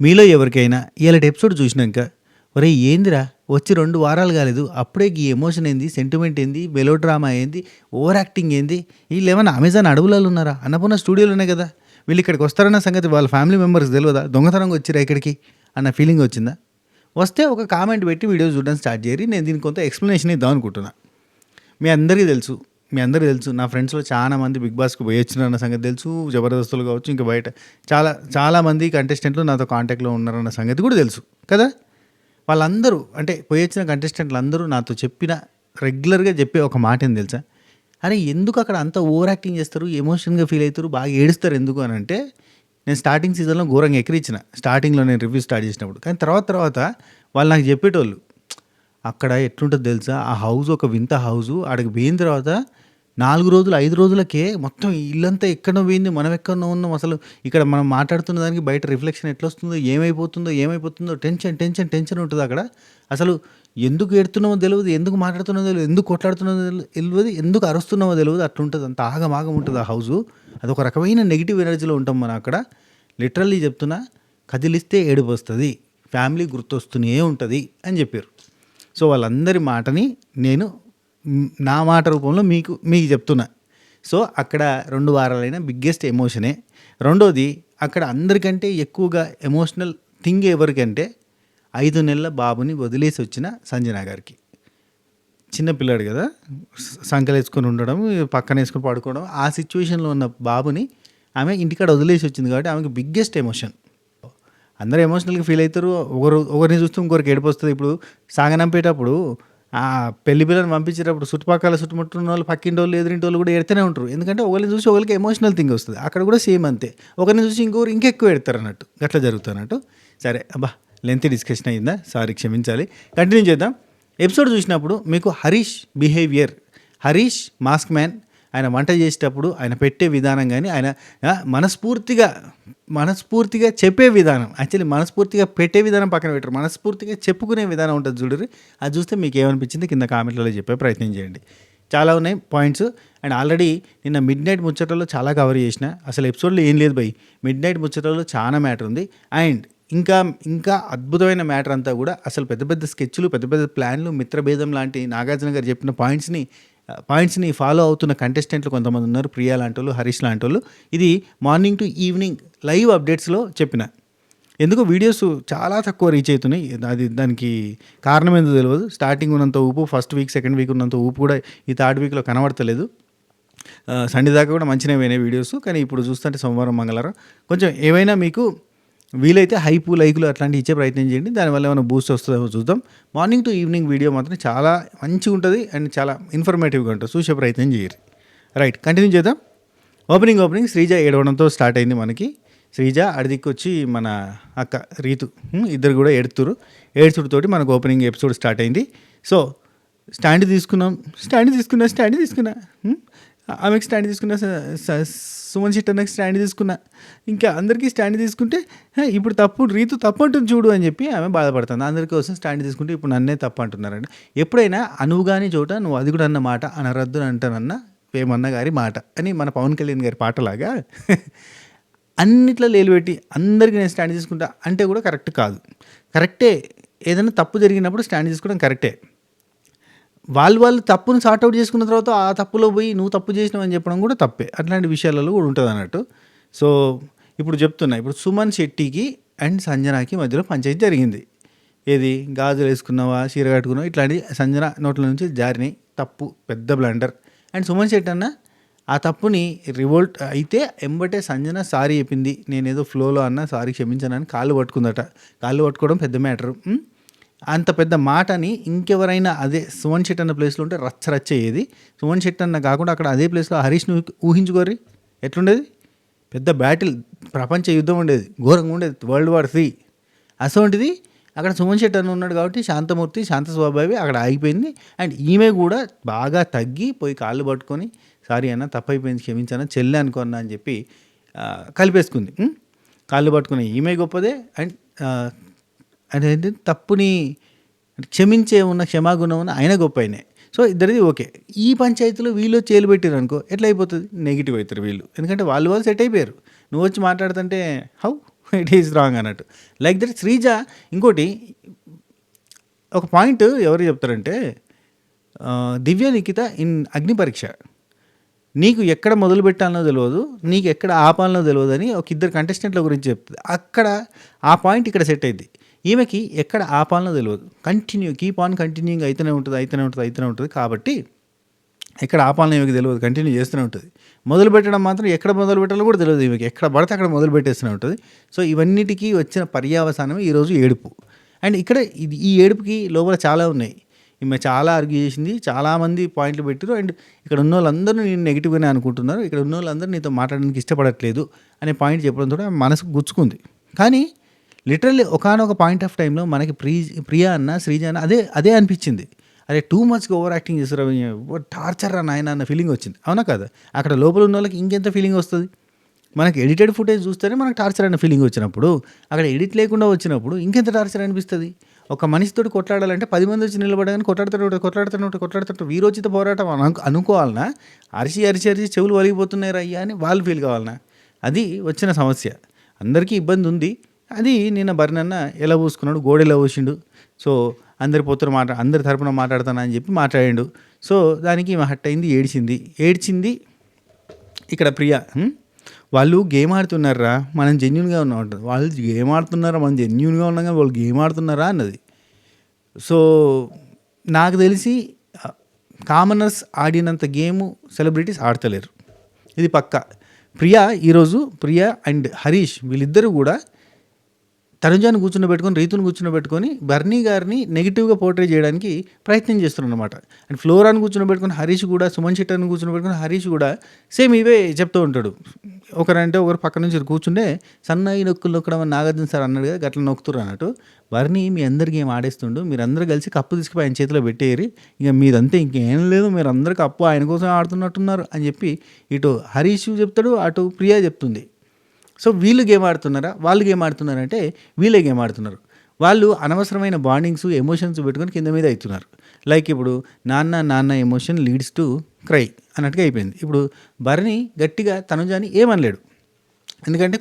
మీలో ఎవరికైనా ఇయాలటి ఎపిసోడ్ చూసినాక ఒరేయ్ ఏందిరా వచ్చి 2 వారాలు కాలేదు అప్పుడే ఈ ఎమోషన్ ఏంది, సెంటిమెంట్ ఏంది, మెలో డ్రామా ఏంది, ఓవర్ యాక్టింగ్ ఏంది, వీళ్ళేమన్నా అమెజాన్ అడవులలో ఉన్నారా, అన్నపూర్ణ స్టూడియోలోనే కదా, వీళ్ళు ఇక్కడికి వస్తారన్న సంగతి వాళ్ళ ఫ్యామిలీ మెంబర్స్ తెలియదా, దొంగతనంగా వచ్చిరా ఇక్కడికి అన్న ఫీలింగ్ వచ్చిందా? వస్తే ఒక కామెంట్ పెట్టి వీడియో చూడడం స్టార్ట్ చేయరి. నేను దీనికి కొంత ఎక్స్ప్లెనేషన్ ఇద్దాం అనుకుంటున్నా. మీ అందరికీ తెలుసు నా ఫ్రెండ్స్లో చాలా మంది బిగ్ బాస్కి పోయి వచ్చినారన్న సంగతి తెలుసు, జబర్దస్తులు కావచ్చు, ఇంకా బయట చాలామంది కంటెస్టెంట్లు నాతో కాంటాక్ట్లో ఉన్నారన్న సంగతి కూడా తెలుసు కదా. వాళ్ళందరూ అంటే పోయి వచ్చిన కంటెస్టెంట్లు అందరూ నాతో రెగ్యులర్గా చెప్పే ఒక మాట ఏం తెలుసా, అరే ఎందుకు అక్కడ అంత ఓవర్ యాక్టింగ్ చేస్తారు, ఎమోషన్గా ఫీల్ అవుతారు, బాగా ఏడుస్తారు ఎందుకు అని అంటే, నేను స్టార్టింగ్ సీజన్లో ఘోరంగా ఎక్కిరించిన స్టార్టింగ్లో నేను రివ్యూ స్టార్ట్ చేసినప్పుడు. కానీ తర్వాత వాళ్ళు నాకు చెప్పేటోళ్ళు, అక్కడ ఎట్లుంటుందో తెలుసా, ఆ హౌస్ ఒక వింత హౌజు, ఆడికి పోయిన తర్వాత 4 రోజులు 5 రోజులకే మొత్తం ఇల్లంతా ఎక్కడో పోయింది, మనం ఎక్కడో ఉన్నాం, అసలు ఇక్కడ మనం మాట్లాడుతున్న దానికి బయట రిఫ్లెక్షన్ ఎట్లా వస్తుందో, ఏమైపోతుందో టెన్షన్ ఉంటుంది అక్కడ. అసలు ఎందుకు ఏడుతున్నామో తెలియదు, ఎందుకు మాట్లాడుతున్నామో తెలియదు, ఎందుకు కొట్లాడుతున్నామో తెలియదు, ఎందుకు అరుస్తున్నామో తెలియదు, అట్లుంటుంది, అంత ఆగమాగం ఉంటుంది ఆ హౌజు. అదొక రకమైన నెగిటివ్ ఎనర్జీలో ఉంటాం మనం అక్కడ. లిటరల్లీ చెప్తున్నా, కదిలిస్తే ఏడుపు వస్తుంది, ఫ్యామిలీ గుర్తొస్తూనే ఉంటుంది అని చెప్పారు. సో వాళ్ళందరి మాటని నేను నా మాట రూపంలో మీకు చెప్తున్నా. సో అక్కడ 2 వారాలైన బిగ్గెస్ట్ ఎమోషనే. రెండోది, అక్కడ అందరికంటే ఎక్కువగా ఎమోషనల్ థింగ్ ఎవరికంటే 5 నెలల బాబుని వదిలేసి వచ్చిన సంజన గారికి. చిన్నపిల్లాడు కదా, సంకలు వేసుకొని ఉండడం, పక్కన వేసుకొని పడుకోవడం, ఆ సిచ్యువేషన్లో ఉన్న బాబుని ఆమె ఇంటికాడ వదిలేసి వచ్చింది కాబట్టి ఆమెకి బిగ్గెస్ట్ ఎమోషన్. అందరూ ఎమోషనల్గా ఫీల్ అవుతారు, ఒకరిని చూస్తూ ఇంకొకరికి ఏడుపు వస్తుంది. ఇప్పుడు సాగనంపేటప్పుడు ఆ పెళ్లి పిల్లని పంపించేటప్పుడు చుట్టుముట్టున్న వాళ్ళు, పక్కింటి వాళ్ళు, ఎదురింటి వాళ్ళు కూడా ఎడుతూనే ఉంటారు. ఎందుకంటే ఒకరిని చూసి ఒకరికి ఎమోషనల్ థింగ్ వస్తుంది. అక్కడ కూడా సేమ్ అంతే, ఒకరిని చూసి ఇంకొకరు ఇంకెక్కువ ఎడతారు అన్నట్టు, అట్లా జరుగుతున్నట్టు. సరే అబ్బా, లెంతీ డిస్కషన్ అయిందా, సారీ క్షమించాలి. కంటిన్యూ చేద్దాం. ఎపిసోడ్ చూసినప్పుడు మీకు హరీష్ మాస్క్ మ్యాన్, ఆయన వంట చేసేటప్పుడు ఆయన పెట్టే విధానం కానీ, ఆయన మనస్ఫూర్తిగా చెప్పే విధానం, యాక్చువల్లీ మనస్ఫూర్తిగా పెట్టే విధానం పక్కన పెట్టరు, మనస్ఫూర్తిగా చెప్పుకునే విధానం ఉంటుంది చూడరు. అది చూస్తే మీకు ఏమనిపించింది కింద కామెంట్లలో చెప్పే ప్రయత్నం చేయండి. చాలా ఉన్నాయి పాయింట్స్. అండ్ ఆల్రెడీ నిన్న మిడ్ నైట్ ముచ్చటలో చాలా కవర్ చేసిన, అసలు ఎపిసోడ్లో ఏం లేదు భయ్, మిడ్ నైట్ ముచ్చటలో చాలా మ్యాటర్ ఉంది. అండ్ ఇంకా అద్భుతమైన మ్యాటర్ అంతా కూడా అసలు పెద్ద పెద్ద స్కెచ్లు, పెద్ద పెద్ద ప్లాన్లు, మిత్రభేదం లాంటి నాగార్జున గారు చెప్పిన పాయింట్స్ని ఫాలో అవుతున్న కంటెస్టెంట్లు కొంతమంది ఉన్నారు, ప్రియా లాంటి వాళ్ళు, హరీష్ లాంటి వాళ్ళు. ఇది మార్నింగ్ టు ఈవినింగ్ లైవ్ అప్డేట్స్లో చెప్పిన. ఎందుకో వీడియోస్ చాలా తక్కువ రీచ్ అవుతున్నాయి, దానికి కారణం ఏందో తెలియదు. స్టార్టింగ్ ఉన్నంత ఊపు, ఫస్ట్ వీక్ సెకండ్ వీక్ ఉన్నంత ఊపు కూడా ఈ థర్డ్ వీక్లో కనబడతలేదు. సండే దాకా కూడా మంచిగా పోయినాయి వీడియోస్, కానీ ఇప్పుడు చూస్తుంటే సోమవారం మంగళవారం కొంచెం ఏమైనా మీకు వీలైతే హైపు, లైకులు అట్లాంటివి ఇచ్చే ప్రయత్నం చేయండి. దానివల్ల ఏమైనా బూస్ట్ వస్తుందో చూద్దాం. మార్నింగ్ టు ఈవినింగ్ వీడియో మాత్రం చాలా మంచిగా ఉంటుంది అండ్ చాలా ఇన్ఫర్మేటివ్గా ఉంటుంది, చూసే ప్రయత్నం చేయరు. రైట్, కంటిన్యూ చేద్దాం. ఓపెనింగ్ శ్రీజ ఏడవడంతో స్టార్ట్ అయింది. శ్రీజ అడిదిక్కొచ్చి మన అక్క రీతు ఇద్దరు కూడా ఏడుతుడితోటి మనకు ఓపెనింగ్ ఎపిసోడ్ స్టార్ట్ అయింది. సో స్టాండ్ తీసుకున్నా, ఆమెకి స్టాండ్ తీసుకున్నా, సుమన్ శెట్టన్నకి స్టాండ్ తీసుకున్నా, ఇంకా అందరికీ స్టాండ్ తీసుకుంటే ఇప్పుడు రీతు తప్పు అంటుంది చూడు అని చెప్పి ఆమె బాధపడుతుంది. అందరికోసం స్టాండ్ తీసుకుంటే ఇప్పుడు నన్నే తప్పు అంటున్నారండి. ఎప్పుడైనా అనువుగాని చోట నువ్వు అది కూడా అన్న మాట అనరద్దు అంటానన్న వేమన్న గారి మాట అని మన పవన్ కళ్యాణ్ గారి పాటలాగా అన్నిట్లో లేలుపెట్టి అందరికీ నేను స్టాండ్ తీసుకుంటా అంటే కూడా కరెక్ట్ కాదు. కరెక్టే, ఏదైనా తప్పు జరిగినప్పుడు స్టాండ్ తీసుకోవడం కరెక్టే. వాళ్ళు తప్పును సార్ట్అవుట్ చేసుకున్న తర్వాత ఆ తప్పులో పోయి నువ్వు తప్పు చేసినావు అని చెప్పడం కూడా తప్పే. అట్లాంటి విషయాలలో కూడా ఉంటుంది అన్నట్టు. సో ఇప్పుడు సుమన్ శెట్టికి అండ్ సంజనాకి మధ్యలో పంచాయతీ జరిగింది. ఏది, గాజులు వేసుకున్నావా, చీర కట్టుకున్నావా, ఇట్లాంటి సంజన నోట్ల నుంచి జారినాయి, తప్పు, పెద్ద బ్లండర్. అండ్ సుమన్ శెట్టి అన్న ఆ తప్పుని రివోల్ట్ అయితే ఎంబటే సంజన సారీ చెప్పింది, నేనేదో ఫ్లోలో అన్న సారీ క్షమించానని కాళ్ళు పట్టుకుందట. కాళ్ళు పట్టుకోవడం పెద్ద మ్యాటరు. అంత పెద్ద మాటని ఇంకెవరైనా అదే సుమన్ శెట్టి అన్న ప్లేస్లో ఉంటే రచ్చయ్యేది. సుమన్ శెట్టి అన్న కాకుండా అక్కడ అదే ప్లేస్లో హరీష్ను ఊహించుకోరి ఎట్లుండేది, పెద్ద బ్యాటిల్, ప్రపంచ యుద్ధం ఉండేది, ఘోరంగా ఉండేది, World War III. అసోంటిది అక్కడ సుమన్ శెట్టి అన్న ఉన్నాడు కాబట్టి శాంతమూర్తి, శాంత స్వభావి అక్కడ ఆగిపోయింది. అండ్ ఈమె కూడా బాగా తగ్గి పోయి కాళ్ళు పట్టుకొని సారీ అన్న, తప్పైపోయింది, క్షమించాను, చెల్లె అనుకున్నా అని చెప్పి కలిపేసుకుంది. కాళ్ళు పట్టుకుని ఈమె గొప్పదే. అండ్ అంటే తప్పుని క్షమించే ఉన్న క్షమాగుణం ఉన్న ఆయన గొప్ప ఆయనే. సో ఇద్దరిది ఓకే. ఈ పంచాయతీలో వీళ్ళు చేలు పెట్టారు అనుకో, ఎట్లా అయిపోతుంది, నెగిటివ్ అవుతారు వీళ్ళు. ఎందుకంటే వాళ్ళు సెట్ అయిపోయారు. నువ్వు వచ్చి మాట్లాడుతుంటే ఇట్ ఈస్ రాంగ్ అన్నట్టు. లైక్ దట్ శ్రీజ ఇంకోటి ఒక పాయింట్ ఎవరు చెప్తారంటే దివ్య నిఖిత ఇన్ అగ్ని పరీక్ష నీకు ఎక్కడ మొదలు పెట్టాలనో తెలియదు, నీకు ఎక్కడ ఆపాలనో తెలియదు అని ఒక ఇద్దరు కంటెస్టెంట్ల గురించి చెప్తుంది. అక్కడ ఆ పాయింట్ ఇక్కడ సెట్ అయింది. ఈమెకి ఎక్కడ ఆపాలనో తెలియదు, కీప్ ఆన్ కంటిన్యూయింగ్ అయితేనే ఉంటుంది. కాబట్టి ఎక్కడ ఆపాలనో ఈమెకి తెలియదు, కంటిన్యూ చేస్తూనే ఉంటుంది. మొదలు పెట్టడం మాత్రం ఎక్కడ మొదలు పెట్టాలో కూడా తెలియదు ఈమెకి, ఎక్కడ పడితే అక్కడ మొదలు పెట్టేస్తూనే ఉంటుంది. సో ఇవన్నిటికీ వచ్చిన పర్యావసానం ఈరోజు ఏడుపు. అండ్ ఇక్కడ ఈ ఏడుపుకి లోపల చాలా ఉన్నాయి. ఈమె చాలా ఆర్గ్యూ చేసింది, చాలామంది పాయింట్లు పెట్టారు. అండ్ ఇక్కడ ఉన్న వాళ్ళందరూ నేను నెగిటివ్గానే అనుకుంటున్నారు, ఇక్కడ ఉన్న వాళ్ళందరూ నీతో మాట్లాడడానికి ఇష్టపడట్లేదు అనే పాయింట్ చెప్పడంతో మనసుకు గుచ్చుకుంది. కానీ లిటరల్లీ ఒకానొక పాయింట్ ఆఫ్ టైంలో మనకి ప్రియా అన్న శ్రీజ అన్న అదే అనిపించింది. అదే టూ మచ్గా ఓవర్ యాక్టింగ్ చేస్తారు, టార్చర్ రా నాయన అన్న ఫీలింగ్ వచ్చింది. అవునా కదా? అక్కడ లోపల ఉన్న వాళ్ళకి ఇంకెంత ఫీలింగ్ వస్తుంది? మనకి ఎడిటెడ్ ఫుటేజ్ చూస్తేనే మనకు టార్చర్ అనే ఫీలింగ్ వచ్చినప్పుడు, అక్కడ ఎడిట్ లేకుండా వచ్చినప్పుడు ఇంకెంత టార్చర్ అనిపిస్తుంది? ఒక మనిషితోటి కొట్లాడాలంటే 10 మంది వచ్చి నిలబడగానే కొట్లాడుతున్నట్టు వీరోచిత పోరాటం అనుకోవాలన్నా, అరిచి చెవులు వలిగిపోతున్నాయి అయ్యా అని వాళ్ళు ఫీల్ కావాలన్నా? అది వచ్చిన సమస్య. అందరికీ ఇబ్బంది ఉంది. అది నిన్న బర్నన్న ఎలా పూసుకున్నాడు, గోడెలా పూసిండు. సో అందరి తరపున మాట్లాడతానా అని చెప్పి మాట్లాడాడు. సో దానికి ఈమె హట్ అయింది, ఏడ్చింది. ఇక్కడ ప్రియా వాళ్ళు గేమ్ ఆడుతున్నారా, మనం జెన్యూన్గా ఉన్నాం అంటారు. వాళ్ళు గేమ్ ఆడుతున్నారా, మనం జెన్యూన్గా ఉన్నాం కానీ వాళ్ళు గేమ్ ఆడుతున్నారా అన్నది. సో నాకు తెలిసి కామనర్స్ ఆడినంత గేము సెలబ్రిటీస్ ఆడతలేరు, ఇది పక్కా. ప్రియా అండ్ హరీష్ వీళ్ళిద్దరూ కూడా తనుజాను కూర్చున్నబెట్టుకొని, రీతును కూర్చున్నబెట్టుకొని బర్నీ గారిని నెగిటివ్గా పోర్ట్రే చేయడానికి ప్రయత్నం చేస్తున్నారు అనమాట. అండ్ ఫ్లోరాను కూర్చున్నబెట్టుకొని హరీష్ కూడా, సుమన్ శెట్టర్ని కూర్చున్నబెట్టుకొని హరీష్ కూడా సేమ్ ఇవే చెప్తూ ఉంటాడు. ఒకరంటే ఒకరు పక్క నుంచి కూర్చుంటే సన్నాయి నొక్కులు నొక్కడం అని నాగార్జున సార్ అన్నాడు కదా, గట్ల నొక్కుతురు అన్నట్టు. బర్నీ మీ అందరికీ ఏం ఆడేస్తుండు, మీరు అందరూ కలిసి కప్పు తీసుకుపోయి ఆయన చేతిలో పెట్టేయరు, ఇక మీదంతా ఇంకేం లేదు, మీరు అందరూ కప్పు ఆయన కోసం ఆడుతున్నట్టున్నారు అని చెప్పి ఇటు హరీష్ చెప్తాడు, అటు ప్రియా చెప్తుంది. సో వీళ్ళు గేమ్ ఆడుతున్నారా, వాళ్ళు గేమ్ ఆడుతున్నారంటే వీళ్ళే గేమ్ ఆడుతున్నారు. వాళ్ళు అనవసరమైన బాండింగ్స్, ఎమోషన్స్ పెట్టుకొని కింద మీద అవుతున్నారు. లైక్ ఇప్పుడు నాన్న ఎమోషన్ లీడ్స్ టు క్రై అన్నట్టుగా అయిపోయింది. ఇప్పుడు బర్నీ గట్టిగా తనుజాని ఏమనలేడు, ఎందుకంటే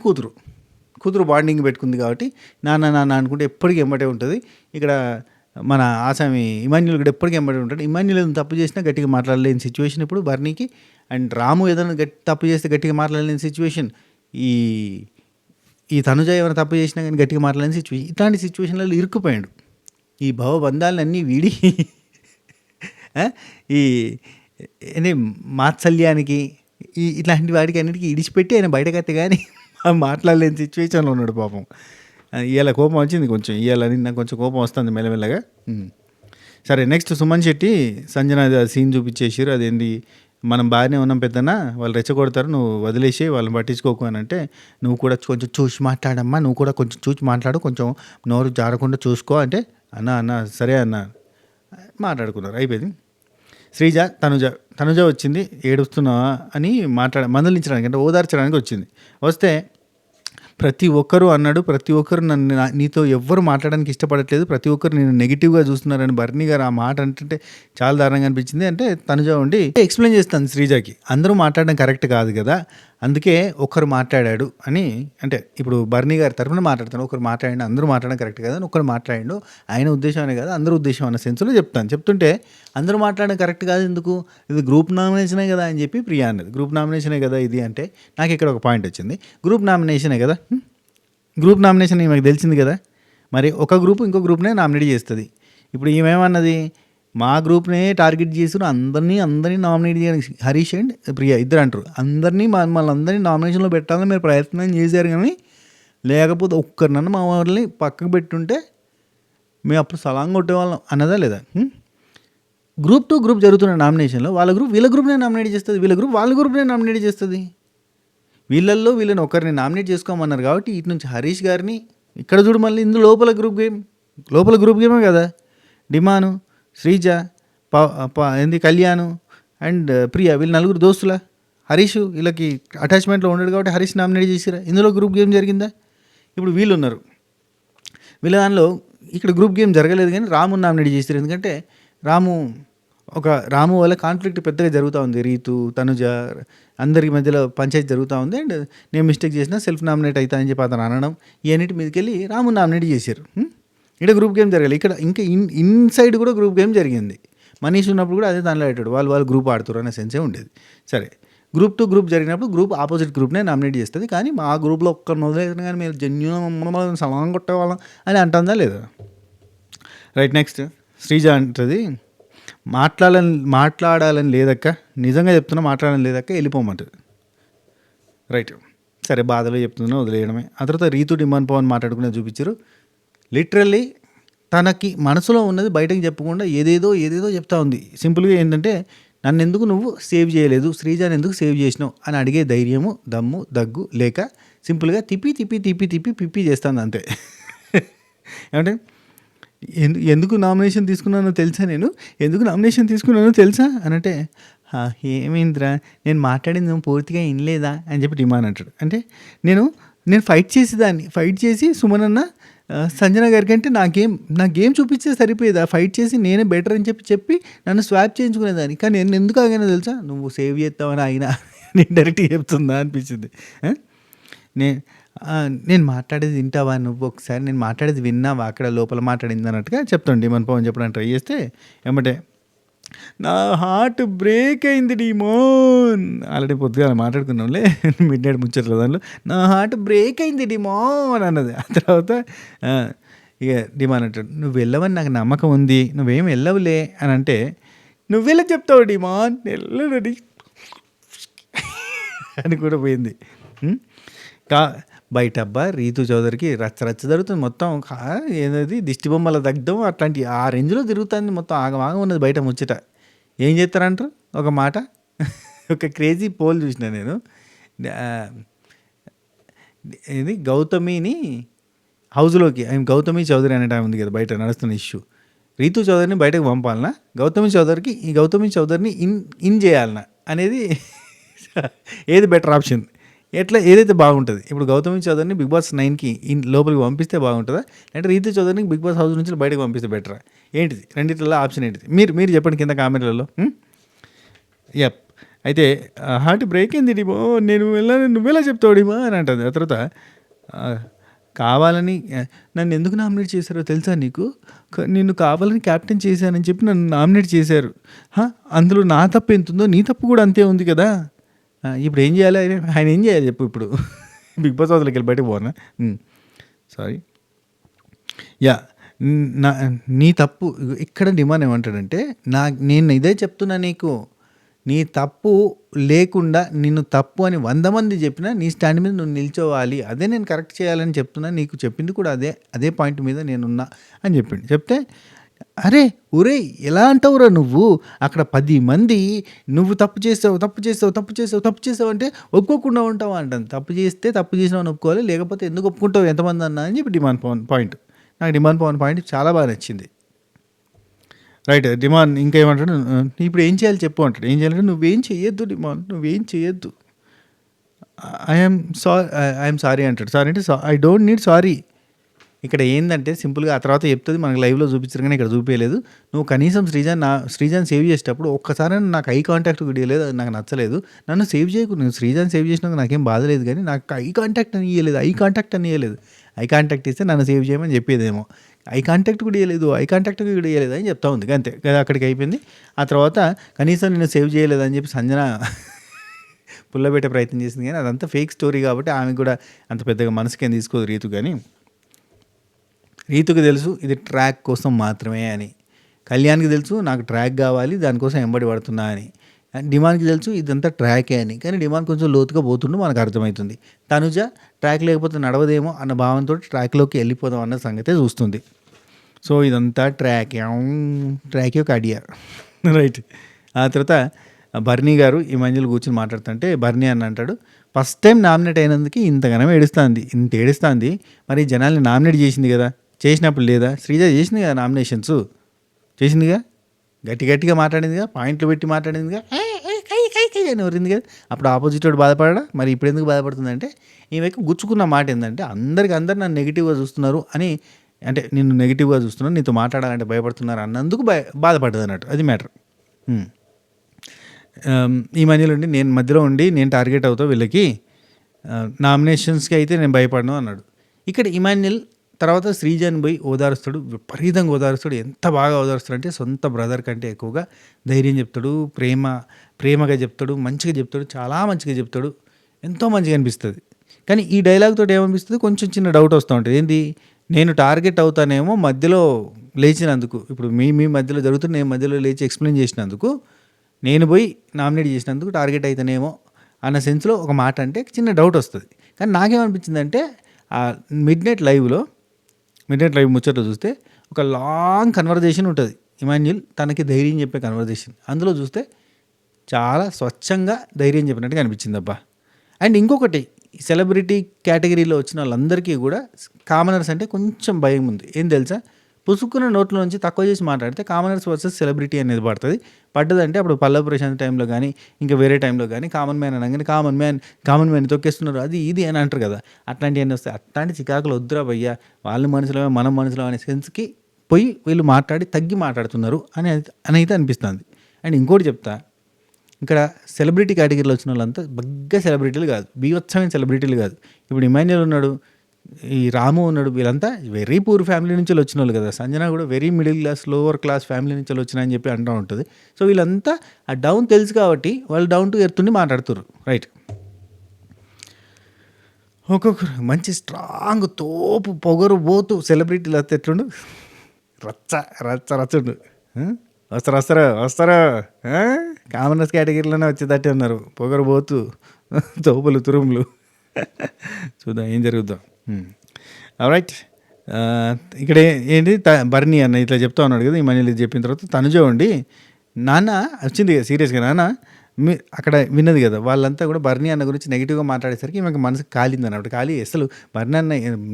కూతురు బాండింగ్ పెట్టుకుంది కాబట్టి నాన్న అనుకుంటే ఎప్పటికీ ఎంబటే ఉంటుంది. ఇక్కడ మన ఆసామి ఇమాన్యుల్ కూడా ఎప్పటికీ ఎంబడి ఉంటాడు. ఇమాన్యుల్ ఏదైనా తప్పు చేసినా గట్టిగా మాట్లాడలేని సిచ్యువేషన్ ఇప్పుడు బర్నీకి. అండ్ రాము ఏదైనా తప్పు చేస్తే గట్టిగా మాట్లాడలేని సిచ్యువేషన్. ఈ తనుజ ఏమైనా తప్పు చేసినా కానీ గట్టిగా మాట్లాడని సిచ్యువేషన్. ఇట్లాంటి సిచ్యువేషన్లలో ఇరుక్కుపోయాడు. ఈ భవబంధాలన్నీ వీడి ఈ మాత్సల్యానికి ఇట్లాంటి వాటికి అన్నిటికీ ఇడిచిపెట్టి ఆయన బయటకత్తే కానీ మాట్లాడలేని సిచ్యువేషన్లో ఉన్నాడు పాపం. ఇవాళ కోపం వచ్చింది కొంచెం, నిన్న కొంచెం కోపం వస్తుంది మెల్లమెల్లగా. సరే, నెక్స్ట్ సుమన్ శెట్టి సంజన సీన్ చూపించేసారు. అదేంటి, మనం బాగానే ఉన్నాం పెద్దనా, వాళ్ళు రెచ్చగొడతారు, నువ్వు వదిలేసి వాళ్ళని పట్టించుకోకు అని అంటే, నువ్వు కూడా కొంచెం చూసి మాట్లాడమ్మా, నువ్వు కూడా కొంచెం చూసి మాట్లాడు, కొంచెం నోరు జారకుండా చూసుకో అంటే, అన్న సరే అన్న మాట్లాడుకున్నారు, అయిపోయింది. శ్రీజ తనుజ వచ్చింది, ఏడుస్తున్నావా అని మందలించడానికి అంటే ఓదార్చడానికి వచ్చింది. వస్తే ప్రతి ఒక్కరూ అన్నాడు, ప్రతి ఒక్కరు నీతో ఎవ్వరు మాట్లాడడానికి ఇష్టపడట్లేదు, ప్రతి ఒక్కరు నేను నెగిటివ్గా చూస్తున్నారని బర్నీ గారు ఆ మాట అంటే చాలా దారుణంగా అనిపించింది. అంటే తనుజ ఉండి ఎక్స్ప్లెయిన్ చేస్తాను శ్రీజకి, అందరూ మాట్లాడడం కరెక్ట్ కాదు కదా, అందుకే ఒకరు మాట్లాడాడు అని. అంటే ఇప్పుడు బర్నీ గారి తరఫున మాట్లాడతాను, ఒకరు మాట్లాడండి, అందరూ మాట్లాడడం కరెక్ట్ కదా అని ఒకరు మాట్లాడాడు, ఆయన ఉద్దేశం అనే కదా అందరూ ఉద్దేశం అన్న సెన్స్లో చెప్తుంటే అందరూ మాట్లాడడం కరెక్ట్ కాదు ఎందుకు, ఇది గ్రూప్ నామినేషనే కదా అని చెప్పి ప్రియా అన్నది. గ్రూప్ నామినేషనే కదా ఇది అంటే నాకు ఇక్కడ ఒక పాయింట్ వచ్చింది, గ్రూప్ నామినేషనే కదా, గ్రూప్ నామినేషన్ ఈమెకు తెలిసింది కదా, మరి ఒక గ్రూప్ ఇంకో గ్రూప్నే నామినేట్ చేస్తుంది. ఇప్పుడు ఈమెమన్నది, మా గ్రూప్నే టార్గెట్ చేసి అందరినీ నామినేట్ చేయడానికి హరీష్ అండ్ ప్రియా ఇద్దరు అంటారు, మమ్మల్ని అందరినీ నామినేషన్లో పెట్టాలని మీరు ప్రయత్నం చేశారు, కానీ లేకపోతే ఒక్కరినన్నా మా వాళ్ళని పక్కకు పెట్టుంటే మేము అప్పుడు సలాంగా కొట్టేవాళ్ళం అన్నదా లేదా. గ్రూప్ టు గ్రూప్ జరుగుతున్న నామినేషన్లో వాళ్ళ గ్రూప్ వీళ్ళ గ్రూప్నే నామినేట్ చేస్తుంది, వీళ్ళ గ్రూప్ వాళ్ళ గ్రూప్నే నామినేట్ చేస్తుంది. వీళ్ళని ఒకరిని నామినేట్ చేసుకోమన్నారు కాబట్టి ఇటు నుంచి హరీష్ గారిని, ఇక్కడ చూడు మళ్ళీ ఇందులో లోపల గ్రూప్ గేమే కదా, డిమాను, శ్రీజ, కళ్యాణ్ అండ్ ప్రియా, వీళ్ళు నలుగురు దోస్తుల, హరీష్ వీళ్ళకి అటాచ్మెంట్లో ఉన్నాడు కాబట్టి హరీష్ నామినేట్ చేసిరా, ఇందులో గ్రూప్ గేమ్ జరిగిందా. ఇప్పుడు వీళ్ళు ఉన్నారు, వీళ్ళ దానిలో ఇక్కడ గ్రూప్ గేమ్ జరగలేదు కానీ రాము నామినేట్ చేశారు, ఎందుకంటే రాము ఒక రాము వల్ల కాన్ఫ్లిక్ట్ పెద్దగా జరుగుతూ ఉంది. రీతు, తనుజ అందరి మధ్యలో పంచాయతీ జరుగుతూ ఉంది. అండ్ నేను మిస్టేక్ చేసినా సెల్ఫ్ నామినేట్ అవుతా అని చెప్పి అతను అనడం, ఇవన్నిటి మీదకెళ్ళి రాము నామినేట్ చేశారు. ఇక్కడ గ్రూప్ గేమ్ జరగాలి. ఇక్కడ ఇంకా ఇన్సైడ్ కూడా గ్రూప్ గేమ్ జరిగింది. మనీష్ ఉన్నప్పుడు కూడా అదే దానిలో పెట్టాడు. వాళ్ళు గ్రూప్ ఆడుతారు అనే సెన్సే ఉండేది. సరే, గ్రూప్ టు గ్రూప్ జరిగినప్పుడు గ్రూప్ ఆపోజిట్ గ్రూప్నే నామినేట్ చేస్తుంది. కానీ మా గ్రూప్లో ఒక్కరిని వదిలేదు కానీ మీరు జెన్యున్ సలాం కొట్టేవాళ్ళం అని అంటుందా లేదా? రైట్. నెక్స్ట్ శ్రీజ అంటుంది, మాట్లాడాలని లేదక్క, నిజంగా చెప్తున్నా మాట్లాడాలని లేదక్క, వెళ్ళిపోమంటుంది. రైట్. సరే, బాధలో చెప్తున్నా వదిలేయడమే. ఆ తర్వాత రీతు డిమాండ్ పవన్ మాట్లాడుకునే చూపించారు. లిటరల్లీ తనకి మనసులో ఉన్నది బయటకు చెప్పకుండా ఏదేదో చెప్తా ఉంది. సింపుల్గా ఏంటంటే, నన్ను ఎందుకు నువ్వు సేవ్ చేయలేదు, శ్రీజాని ఎందుకు సేవ్ చేసినావు అని అడిగే ధైర్యము, దమ్ము, దగ్గు లేక సింపుల్గా తిప్పి చేస్తాను అంతే. ఏమంటే ఎందుకు నామినేషన్ తీసుకున్నానో తెలుసా, ఎందుకు నామినేషన్ తీసుకున్నానో తెలుసా అని అంటే, ఏమైందిరా నేను మాట్లాడింది నువ్వు పూర్తిగా వినలేదా అని చెప్పి డిమాండ్ అంటాడు. అంటే నేను ఫైట్ చేసి సుమనన్న సంజన గారికి అంటే నా గేమ్ చూపించే సరిపోయేదా, ఫైట్ చేసి నేనే బెటర్ అని చెప్పి నన్ను స్వాప్ చేయించుకునేదాన్ని. కానీ నేను ఎందుకు ఆగానో తెలుసా, నువ్వు సేవ్ చేస్తావని అయినా నేను డైరెక్ట్గా చెప్తుందా అనిపించింది. నేను మాట్లాడేది వింటావా, నువ్వు ఒకసారి నేను మాట్లాడేది విన్నావా, అక్కడ లోపల మాట్లాడింది అన్నట్టుగా చెప్తాను డిమాండ్ పవన్ చెప్పడానికి ట్రై చేస్తే, ఏమంటే నా హార్ట్ బ్రేక్ అయింది డిమోన్. ఆల్రెడీ పొద్దుగా మాట్లాడుకున్నాంలే మిడ్ నైట్ ముచ్చట్లు దానిలో, నా హార్ట్ బ్రేక్ అయింది డిమోన్ అన్నది. ఆ తర్వాత ఇక డిమాన్ అంటాడు, నువ్వు వెళ్ళవని నాకు నమ్మకం ఉంది, నువ్వేం వెళ్ళవులే అని అంటే, నువ్వెలా చెప్తావు డిమాన్, వెళ్ళని అని కూడా పోయింది. బయట అబ్బా రీతు చౌదరికి రచ్చ జరుగుతుంది మొత్తం. ఏదది దిష్టి బొమ్మల దగ్ధం అట్లాంటి ఆ రేంజ్లో తిరుగుతుంది మొత్తం. ఆగమాగం ఉన్నది బయట ముచ్చట. ఏం చేస్తారంటారు ఒక మాట, ఒక క్రేజీ పోల్ చూసిన నేను. ఇది గౌతమిని హౌస్లోకి, గౌతమి చౌదరి అనే టైం ఉంది కదా బయట నడుస్తున్న ఇష్యూ, రీతు చౌదరిని బయటకు పంపాలనా, గౌతమి చౌదరిని ఇన్ చేయాలనా అనేది ఏది బెటర్ ఆప్షన్, ఏదైతే బాగుంటుంది. ఇప్పుడు గౌతమి చౌదరిని బిగ్ బాస్ 9కి లోపలికి పంపిస్తే బాగుంటుందా, అంటే రీతు చౌదరిని బిగ్ బాస్ హౌస్ నుంచి బయటకు పంపిస్తే బెటరా, ఏంటిది రెండిట్లలో ఆప్షన్ ఏంటిది మీరు చెప్పండి కింద కామెంట్లలో. యప్. అయితే హార్ట్ బ్రేక్ అయింది డిమో, నేను వెళ్ళాను నువ్వెలా చెప్తావు డిమో అని అంటుంది. ఆ తర్వాత కావాలని నన్ను ఎందుకు నామినేట్ చేశారో తెలుసా నీకు, నిన్ను కావాలని క్యాప్టెన్ చేశానని చెప్పి నన్ను నామినేట్ చేశారు. అందులో నా తప్పు ఎంత ఉందో నీ తప్పు కూడా అంతే ఉంది కదా, ఇప్పుడు ఏం చేయాలి, ఆయన ఏం చేయాలి చెప్పు. ఇప్పుడు బిగ్ బాస్ హౌస్లోకి వెళ్ళి బయటకు పోనా, సారీ. నీ తప్పు ఇక్కడ డిమాండ్ ఏమంటాడంటే, నేను ఇదే చెప్తున్నా నీకు, నీ తప్పు లేకుండా నిన్ను తప్పు అని 100 మంది చెప్పినా నీ స్టాండ్ మీద నువ్వు నిల్చోవాలి, అదే నేను కరెక్ట్ చేయాలని చెప్తున్నా, నీకు చెప్పింది కూడా అదే పాయింట్ మీద నేనున్నా అని చెప్తే, అరే ఒరే ఎలా అంటావురా నువ్వు, అక్కడ 10 మంది నువ్వు తప్పు చేసావు అంటే ఒప్పుకోకుండా ఉంటావు అంటాను. తప్పు చేసినావు అని ఒప్పుకోవాలి, లేకపోతే ఎందుకు ఒప్పుకుంటావు ఎంతమంది అన్నా అని చెప్పి డిమాండ్ పవన్ పాయింట్. నాకు డిమాండ్ పవన్ పాయింట్ చాలా బాగా నచ్చింది. రైట్. డిమాండ్ ఇంకా ఏమంటాడు, ఇప్పుడు ఏం చేయాలి చెప్పు అంటాడు. ఏం చేయాలంటే నువ్వేం చేయొద్దు డిమాండ్, నువ్వేం చేయొద్దు, ఐఎమ్ సారీ అంటాడు. సారీ అంటే ఐ డోంట్ నీడ్ సారీ. ఇక్కడ ఏంటంటే సింపుల్గా ఆ తర్వాత చెప్తుంది, మనకు లైవ్లో చూపించారు కానీ ఇక్కడ చూపించలేదు. నువ్వు కనీసం శ్రీజాన్ సేవ్ చేసేటప్పుడు ఒక్కసారి నాకు ఐ కాంటాక్ట్ లేదు, అది నాకు నచ్చలేదు, నన్ను సేవ్ చేయకు, నువ్వు శ్రీజాన్ సేవ్ చేసినాక నాకేం బాధ లేదు, కానీ నాకు ఐ కాంటాక్ట్ అని ఇవ్వలేదు. ఐ కాంటాక్ట్ ఇస్తే నన్ను సేవ్ చేయమని చెప్పేదేమో, ఐ కాంటాక్ట్ కూడా ఇవ్వలేదు అని చెప్తా ఉంది అంతే కదా, అక్కడికి అయిపోయింది. ఆ తర్వాత కనీసం నేను సేవ్ చేయలేదని చెప్పి సంజన పుల్లబెట్టే ప్రయత్నం చేసింది, కానీ అదంతా ఫేక్ స్టోరీ కాబట్టి ఆమె కూడా అంత పెద్దగా మనసుకేం తీసుకోదు రీతు. కానీ రీతుకి తెలుసు ఇది ట్రాక్ కోసం మాత్రమే అని, కళ్యాణ్కి తెలుసు నాకు ట్రాక్ కావాలి దానికోసం ఎంబడి పడుతున్నా అని, డిమాండ్కి తెలుసు ఇదంతా ట్రాకే అని. కానీ డిమాండ్ కొంచెం లోతుగా పోతుండే మనకు అర్థమవుతుంది. తనుజ ట్రాక్ లేకపోతే నడవదేమో అన్న భావంతో ట్రాక్లోకి వెళ్ళిపోదాం అన్న సంగతే చూస్తుంది. సో ఇదంతా ట్రాక్ ఒక ఐడియా. రైట్. ఆ తర్వాత బర్నీ గారు ఈ మంజులు కూర్చొని మాట్లాడుతుంటే బర్నీ అని అంటాడు, ఫస్ట్ టైం నామినేట్ అయినందుకు ఇంత ఏడుస్తుంది, మరి జనాల్ని నామినేట్ చేసింది కదా, చేసినప్పుడు లేదా, శ్రీజ చేసింది కదా నామినేషన్స్, చేసిందిగా, గట్టిగా మాట్లాడిందిగా, పాయింట్లు పెట్టి మాట్లాడిందిగా, అని వరింది కదా, అప్పుడు ఆపోజిట్ వాడు బాధపడా, మరి ఇప్పుడు ఎందుకు బాధపడుతుందంటే ఈమెకు గుచ్చుకున్న మాట ఏంటంటే అందరు నన్ను నెగిటివ్గా చూస్తున్నారు అని, అంటే నిన్ను నెగిటివ్గా చూస్తున్నారు, నీతో మాట్లాడాలంటే భయపడుతున్నారు అన్నందుకు బాధపడ్డది అన్నట్టు, అది మ్యాటర్. ఈ మధ్యలో ఉండి నేను మధ్యలో ఉండి నేను టార్గెట్ అవుతా వీళ్ళకి, నామినేషన్స్కి అయితే నేను భయపడను అన్నాడు. ఇక్కడ ఇమాన్యుల్ తర్వాత శ్రీజని పోయి ఓదారుస్తాడు, విపరీతంగా ఓదారుస్తాడు. ఎంత బాగా ఓదారుస్తాడు అంటే సొంత బ్రదర్ కంటే ఎక్కువగా ధైర్యం చెప్తాడు, ప్రేమగా చెప్తాడు, మంచిగా చెప్తాడు, చాలా మంచిగా చెప్తాడు, ఎంతో మంచిగా అనిపిస్తుంది. కానీ ఈ డైలాగ్ తోటి ఏమనిపిస్తుంది, కొంచెం చిన్న డౌట్ వస్తూ ఉంటుంది. ఏంది, నేను టార్గెట్ అవుతానేమో మధ్యలో లేచినందుకు, ఇప్పుడు మీ మధ్యలో జరుగుతున్న నేను మధ్యలో లేచి ఎక్స్ప్లెయిన్ చేసినందుకు, నేను పోయి నామినేట్ చేసినందుకు టార్గెట్ అవుతానేమో అన్న సెన్స్లో ఒక మాట అంటే చిన్న డౌట్ వస్తుంది. కానీ నాకేమనిపించిందంటే ఆ మిడ్ నైట్ లైవ్ ముచ్చట్లో చూస్తే ఒక లాంగ్ కన్వర్జేషన్ ఉంటుంది, ఇమాన్యుల్ తనకి ధైర్యం చెప్పే కన్వర్జేషన్. అందులో చూస్తే చాలా స్వచ్ఛంగా ధైర్యం చెప్పినట్టుగా అనిపించింది అబ్బా. అండ్ ఇంకొకటి, సెలబ్రిటీ కేటగిరీలో వచ్చిన వాళ్ళందరికీ కూడా కామనర్స్ అంటే కొంచెం భయం ఉంది. ఏం తెలుసా, పుసుక్కున్న నోట్లో నుంచి తక్కువ చేసి మాట్లాడితే కామనర్స్ వర్సెస్ సెలబ్రిటీ అనేది పడ్డదంటే అప్పుడు పల్లవి ప్రశాంత్ టైంలో కానీ ఇంకా వేరే టైంలో కానీ కామన్ మ్యాన్ అనగానే కామన్ మ్యాన్ తొక్కేస్తున్నారు అది ఇది అని అంటారు కదా. అట్లాంటివన్నీ వస్తాయి. అట్లాంటి చికాకులు వద్దురా భయ్యా, వాళ్ళ మనసులో మనం మనసులో అనే సెన్స్కి పోయి వీళ్ళు తగ్గి మాట్లాడుతున్నారు అని అయితే అనిపిస్తుంది. అండ్ ఇంకోటి చెప్తా, ఇక్కడ సెలబ్రిటీ కేటగిరీలో వచ్చిన వాళ్ళంతా బగ్గా సెలబ్రిటీలు కాదు, బీవత్సమైన సెలబ్రిటీలు కాదు. ఇప్పుడు ఇమాన్యుల్ ఉన్నాడు, ఈ రాము ఉన్నాడు, వీళ్ళంతా వెరీ పూర్ ఫ్యామిలీ నుంచి వచ్చిన వాళ్ళు కదా. సంజన కూడా very middle class lower class family నుంచి వచ్చినా అని చెప్పి అంటూ ఉంటుంది. సో వీళ్ళంతా ఆ డౌన్ తెలుసు కాబట్టి వాళ్ళు డౌన్ టు ఎర్త్ ఉండి మాట్లాడుతున్నారు, రైట్. ఒక్కొక్కరు మంచి స్ట్రాంగ్ తోపు పొగరు పోతూ సెలబ్రిటీలు అయితే ఎట్లుండు, రచ్చుండు. వస్తారా కామనర్స్ కేటగిరీలోనే వచ్చేటట్టే ఉన్నారు, పొగరు పోతూ తోపులు తురుములు. చూద్దాం ఏం జరుగుద్దాం. రైట్, ఇక్కడ ఏంటి బర్నీ అన్న ఇట్లా చెప్తా ఉన్నాడు కదా, ఈ మనీలు చెప్పిన తర్వాత తనుజ ఉండి నాన్న వచ్చింది కదా సీరియస్గా, నాన్న అక్కడ విన్నది కదా, వాళ్ళంతా కూడా బర్నీ అన్న గురించి నెగిటివ్గా మాట్లాడేసరికి ఈమెకి మనసు కాలింది అన్నప్పుడు. కాలి అసలు బర్నీ అన్న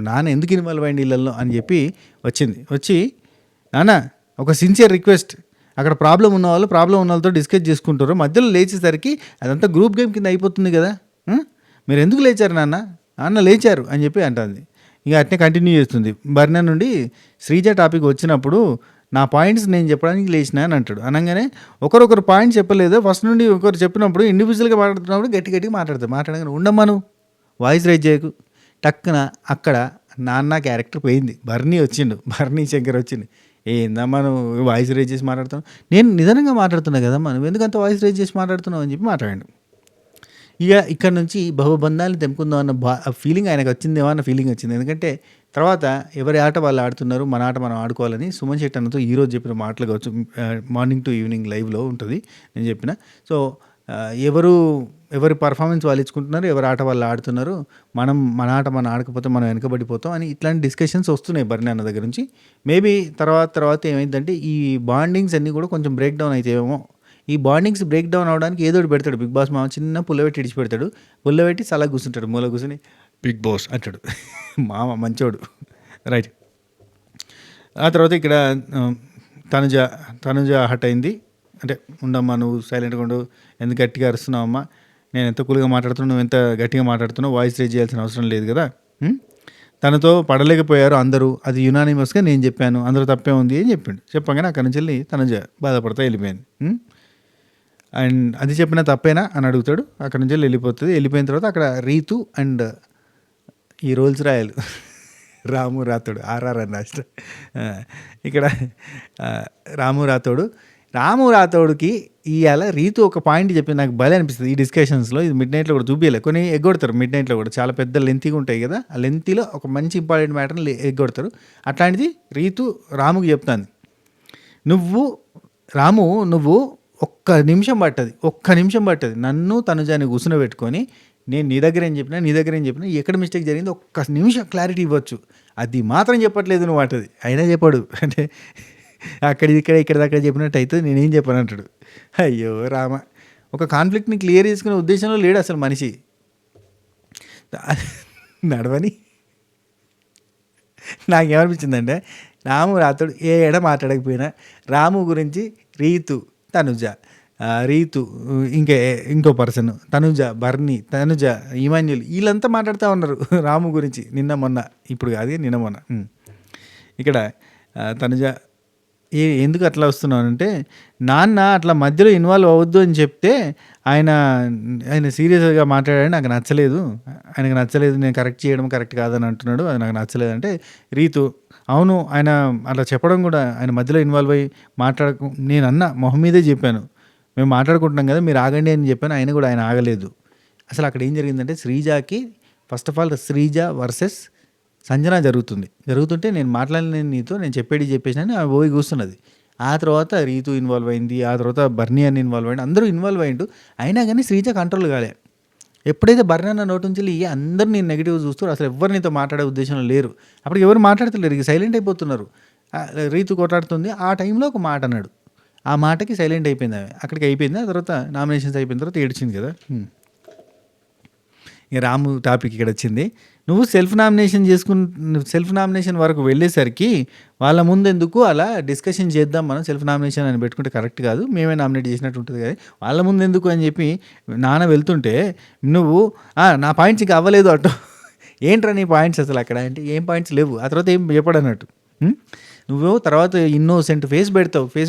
నాన్న ఎందుకు ఇన్వాల్వ్ అయ్యింది ఇళ్ళల్లో అని చెప్పి వచ్చి నాన్న ఒక సిన్సియర్ రిక్వెస్ట్, అక్కడ ప్రాబ్లం ఉన్న వాళ్ళతో డిస్కస్ చేసుకుంటారు, మధ్యలో లేచేసరికి అదంతా గ్రూప్ గేమ్ కింద అయిపోతుంది కదా, మీరు ఎందుకు లేచారు నాన్న లేచారు అని చెప్పి అంటుంది. ఇక అట్నే కంటిన్యూ చేస్తుంది. బర్నా నుండి శ్రీజ టాపిక్ వచ్చినప్పుడు నా పాయింట్స్ నేను చెప్పడానికి లేచిన అని అంటాడు. అనగానే ఒకరొకరు పాయింట్స్ చెప్పలేదు, ఫస్ట్ నుండి ఒకరు చెప్పినప్పుడు ఇండివిజువల్గా మాట్లాడుతున్నప్పుడు గట్టిగా మాట్లాడగానే ఉండమ్మా వాయిస్ రైజ్ చేయకు. టక్కున అక్కడ నాన్న క్యారెక్టర్ పోయింది, బర్నీ శంకర్ వచ్చింది. ఏందమ్మా నువ్వు వాయిస్ రైజ్ చేసి మాట్లాడుతున్నావు, నేను నిదానంగా మాట్లాడుతున్నా కదమ్మా, నువ్వు ఎందుకంత వాయిస్ రైజ్ చేసి మాట్లాడుతున్నావు అని చెప్పి మాట్లాడాడు. ఇక ఇక్కడ నుంచి బహుబంధాలను తెంపుకుందాం అన్న ఫీలింగ్ ఆయనకు వచ్చిందేమో అన్న ఫీలింగ్ వచ్చింది. ఎందుకంటే తర్వాత ఎవరి ఆట వాళ్ళు ఆడుతున్నారు, మన ఆట మనం ఆడుకోవాలని సుమన్ శెట్టి అన్నతో ఈరోజు చెప్పిన మాటలు కావచ్చు, మార్నింగ్ టు ఈవినింగ్ లైవ్లో ఉంటుంది నేను చెప్పిన. సో ఎవరి పర్ఫార్మెన్స్ వాళ్ళు ఇచ్చుకుంటున్నారు, ఎవరి ఆట వాళ్ళు ఆడుతున్నారు, మన ఆట మనం ఆడకపోతే మనం వెనకబడిపోతాం అని ఇట్లాంటి డిస్కషన్స్ వస్తున్నాయి బర్నీ అన్న దగ్గర నుంచి. మేబీ తర్వాత ఏమైందంటే ఈ బాండింగ్స్ అన్నీ కూడా కొంచెం బ్రేక్ డౌన్ అవుతాయేమో. ఈ బాండింగ్స్ బ్రేక్ డౌన్ అవడానికి ఏదో ఒకటి పెడతాడు బిగ్ బాస్ మామ, చిన్న పుల్లబెట్టి ఇడిచి పెడతాడు, పుల్లబెట్టి సలా కూర్చుంటాడు, మూల కూర్చుని బిగ్ బాస్ అంటాడు. మామ మంచోడు, రైట్. ఆ తర్వాత ఇక్కడ తనుజ హట్ అయింది, అంటే ఉండమ్మా నువ్వు సైలెంట్గా ఉండు, ఎందుకు గట్టిగా అరుస్తున్నావు అమ్మా, నేను ఎంత కూల్గా మాట్లాడుతున్నావు, నువ్వు ఎంత గట్టిగా మాట్లాడుతున్నావు, వాయిస్ రేజ్ చేయాల్సిన అవసరం లేదు కదా, తనతో పడలేకపోయారు అందరూ, అది యునానిమస్గా నేను చెప్పాను, అందరూ తప్పే ఉంది అని చెప్పిండు. చెప్పగానే అక్కడి నుంచి వెళ్ళి తనుజ బాధపడతా వెళ్ళిపోయింది. అండ్ అది చెప్పినా తప్పేనా అని అడుగుతాడు, అక్కడి నుంచి వెళ్ళిపోతుంది. వెళ్ళిపోయిన తర్వాత అక్కడ రీతు అండ్ ఈ రోల్స్ రాయలు రాము రాతోడు ఆర్ఆర్ అన్న ఇక్కడ రాము రాతోడుకి ఇవాళ రీతు ఒక పాయింట్ చెప్పింది, నాకు భలే అనిపిస్తుంది ఈ డిస్కషన్స్లో. ఇది మిడ్ నైట్లో కూడా చూపించలే, కొన్ని ఎగ్గొడతారు మిడ్ నైట్లో కూడా, చాలా పెద్ద లెంతీగా ఉంటాయి కదా, ఆ లెంతీలో ఒక మంచి ఇంపార్టెంట్ మ్యాటర్ని ఎగ్గొడతారు. అట్లాంటిది రీతు రాముకి చెప్తాను, నువ్వు ఒక్క నిమిషం పట్టది నన్ను తనుజాని కూర్చునబెట్టుకొని నేను నీ దగ్గర ఏం చెప్పినా ఎక్కడ మిస్టేక్ జరిగింది ఒక్క నిమిషం క్లారిటీ ఇవ్వచ్చు, అది మాత్రం చెప్పట్లేదు నువ్వు అంటది. అయినా చెప్పాడు అంటే ఇక్కడ దాకా చెప్పినట్టు అయితే నేనేం చెప్పాను అంటాడు. అయ్యో రామ, ఒక కాన్ఫ్లిక్ట్ని క్లియర్ చేసుకునే ఉద్దేశంలో లేడు అసలు మనిషి. నడవని నాకేమనిపించిందంటే, రాము రాతోడు ఏడ మాట్లాడకపోయినా రాము గురించి రీతు, తనుజ, ఇంకో పర్సన్ తనుజ, బర్నీ, ఇమాన్యుల్ వీళ్ళంతా మాట్లాడుతూ ఉన్నారు రాము గురించి నిన్న మొన్న, ఇప్పుడు కాదు నిన్న మొన్న. ఇక్కడ తనుజ ఎందుకు అట్లా వస్తున్నానంటే, నాన్న అట్లా మధ్యలో ఇన్వాల్వ్ అవ్వద్దు అని చెప్తే, ఆయన ఆయన సీరియస్‌గా మాట్లాడాడు. నాకు నచ్చలేదు. ఆయనకు నచ్చలేదు. నేను కరెక్ట్ చేయడం కరెక్ట్ కాదని అంటున్నాడు. అది నాకు నచ్చలేదంటే, రీతు అవును. ఆయన అలా చెప్పడం కూడా ఆయన మధ్యలో ఇన్వాల్వ్ అయ్యి నేనన్నా మొహం మీదే చెప్పాను. మేము మాట్లాడుకుంటున్నాం కదా! మీరు ఆగండి అని చెప్పాను. అయినా కూడా ఆయన ఆగలేదు. అసలు అక్కడ ఏం జరిగిందంటే, శ్రీజాకి first of all Sreeja versus Sanjana జరుగుతుంటే నేను మాట్లాడలేను నీతో, నేను చెప్పేది చెప్పేసినాను ఆమె పోయి కూర్చున్నది. ఆ తర్వాత రీతు ఇన్వాల్వ్ అయింది. ఆ తర్వాత బర్నీ అని ఇన్వాల్వ్ అయ్యిండు. అందరూ ఇన్వాల్వ్ అయ్యిండు. అయినా కానీ శ్రీజ కంట్రోల్ కాలే. ఎప్పుడైతే బర్నీ అన్న నోటి నుంచి అందరూ నేను నెగిటివ్ చూస్తారు, అసలు ఎవరు నీతో మాట్లాడే ఉద్దేశంలో లేరు. అప్పటికి ఎవరు మాట్లాడతలేరు, ఇక సైలెంట్ అయిపోతున్నారు. రీతు కొట్లాడుతుంది. ఆ టైంలో ఒక మాట అన్నాడు. ఆ మాటకి సైలెంట్ అయిపోయింది ఆమె. అక్కడికి అయిపోయింది. ఆ తర్వాత నామినేషన్స్ అయిపోయిన తర్వాత ఏడ్చింది కదా. ఇక రాము టాపిక్ ఇక్కడ వచ్చింది. నువ్వు సెల్ఫ్ నామినేషన్ వరకు వెళ్ళేసరికి వాళ్ళ ముందెందుకు అలా డిస్కషన్ చేద్దాం, మనం సెల్ఫ్ నామినేషన్ అని పెట్టుకుంటే కరెక్ట్ కాదు, మేమే నామినేట్ చేసినట్టు ఉంటుంది కదా, వాళ్ళ ముందెందుకు అని చెప్పి నాన్న వెళ్తుంటే నువ్వు నా పాయింట్స్ ఇంకా అవ్వలేదు అటు ఏంట్రా నీ పాయింట్స్ అసలు అక్కడ అంటే ఏం పాయింట్స్ లేవు. ఆ తర్వాత ఏం చెప్పడన్నట్టు. నువ్వు తర్వాత ఇన్నోసెంట్ ఫేస్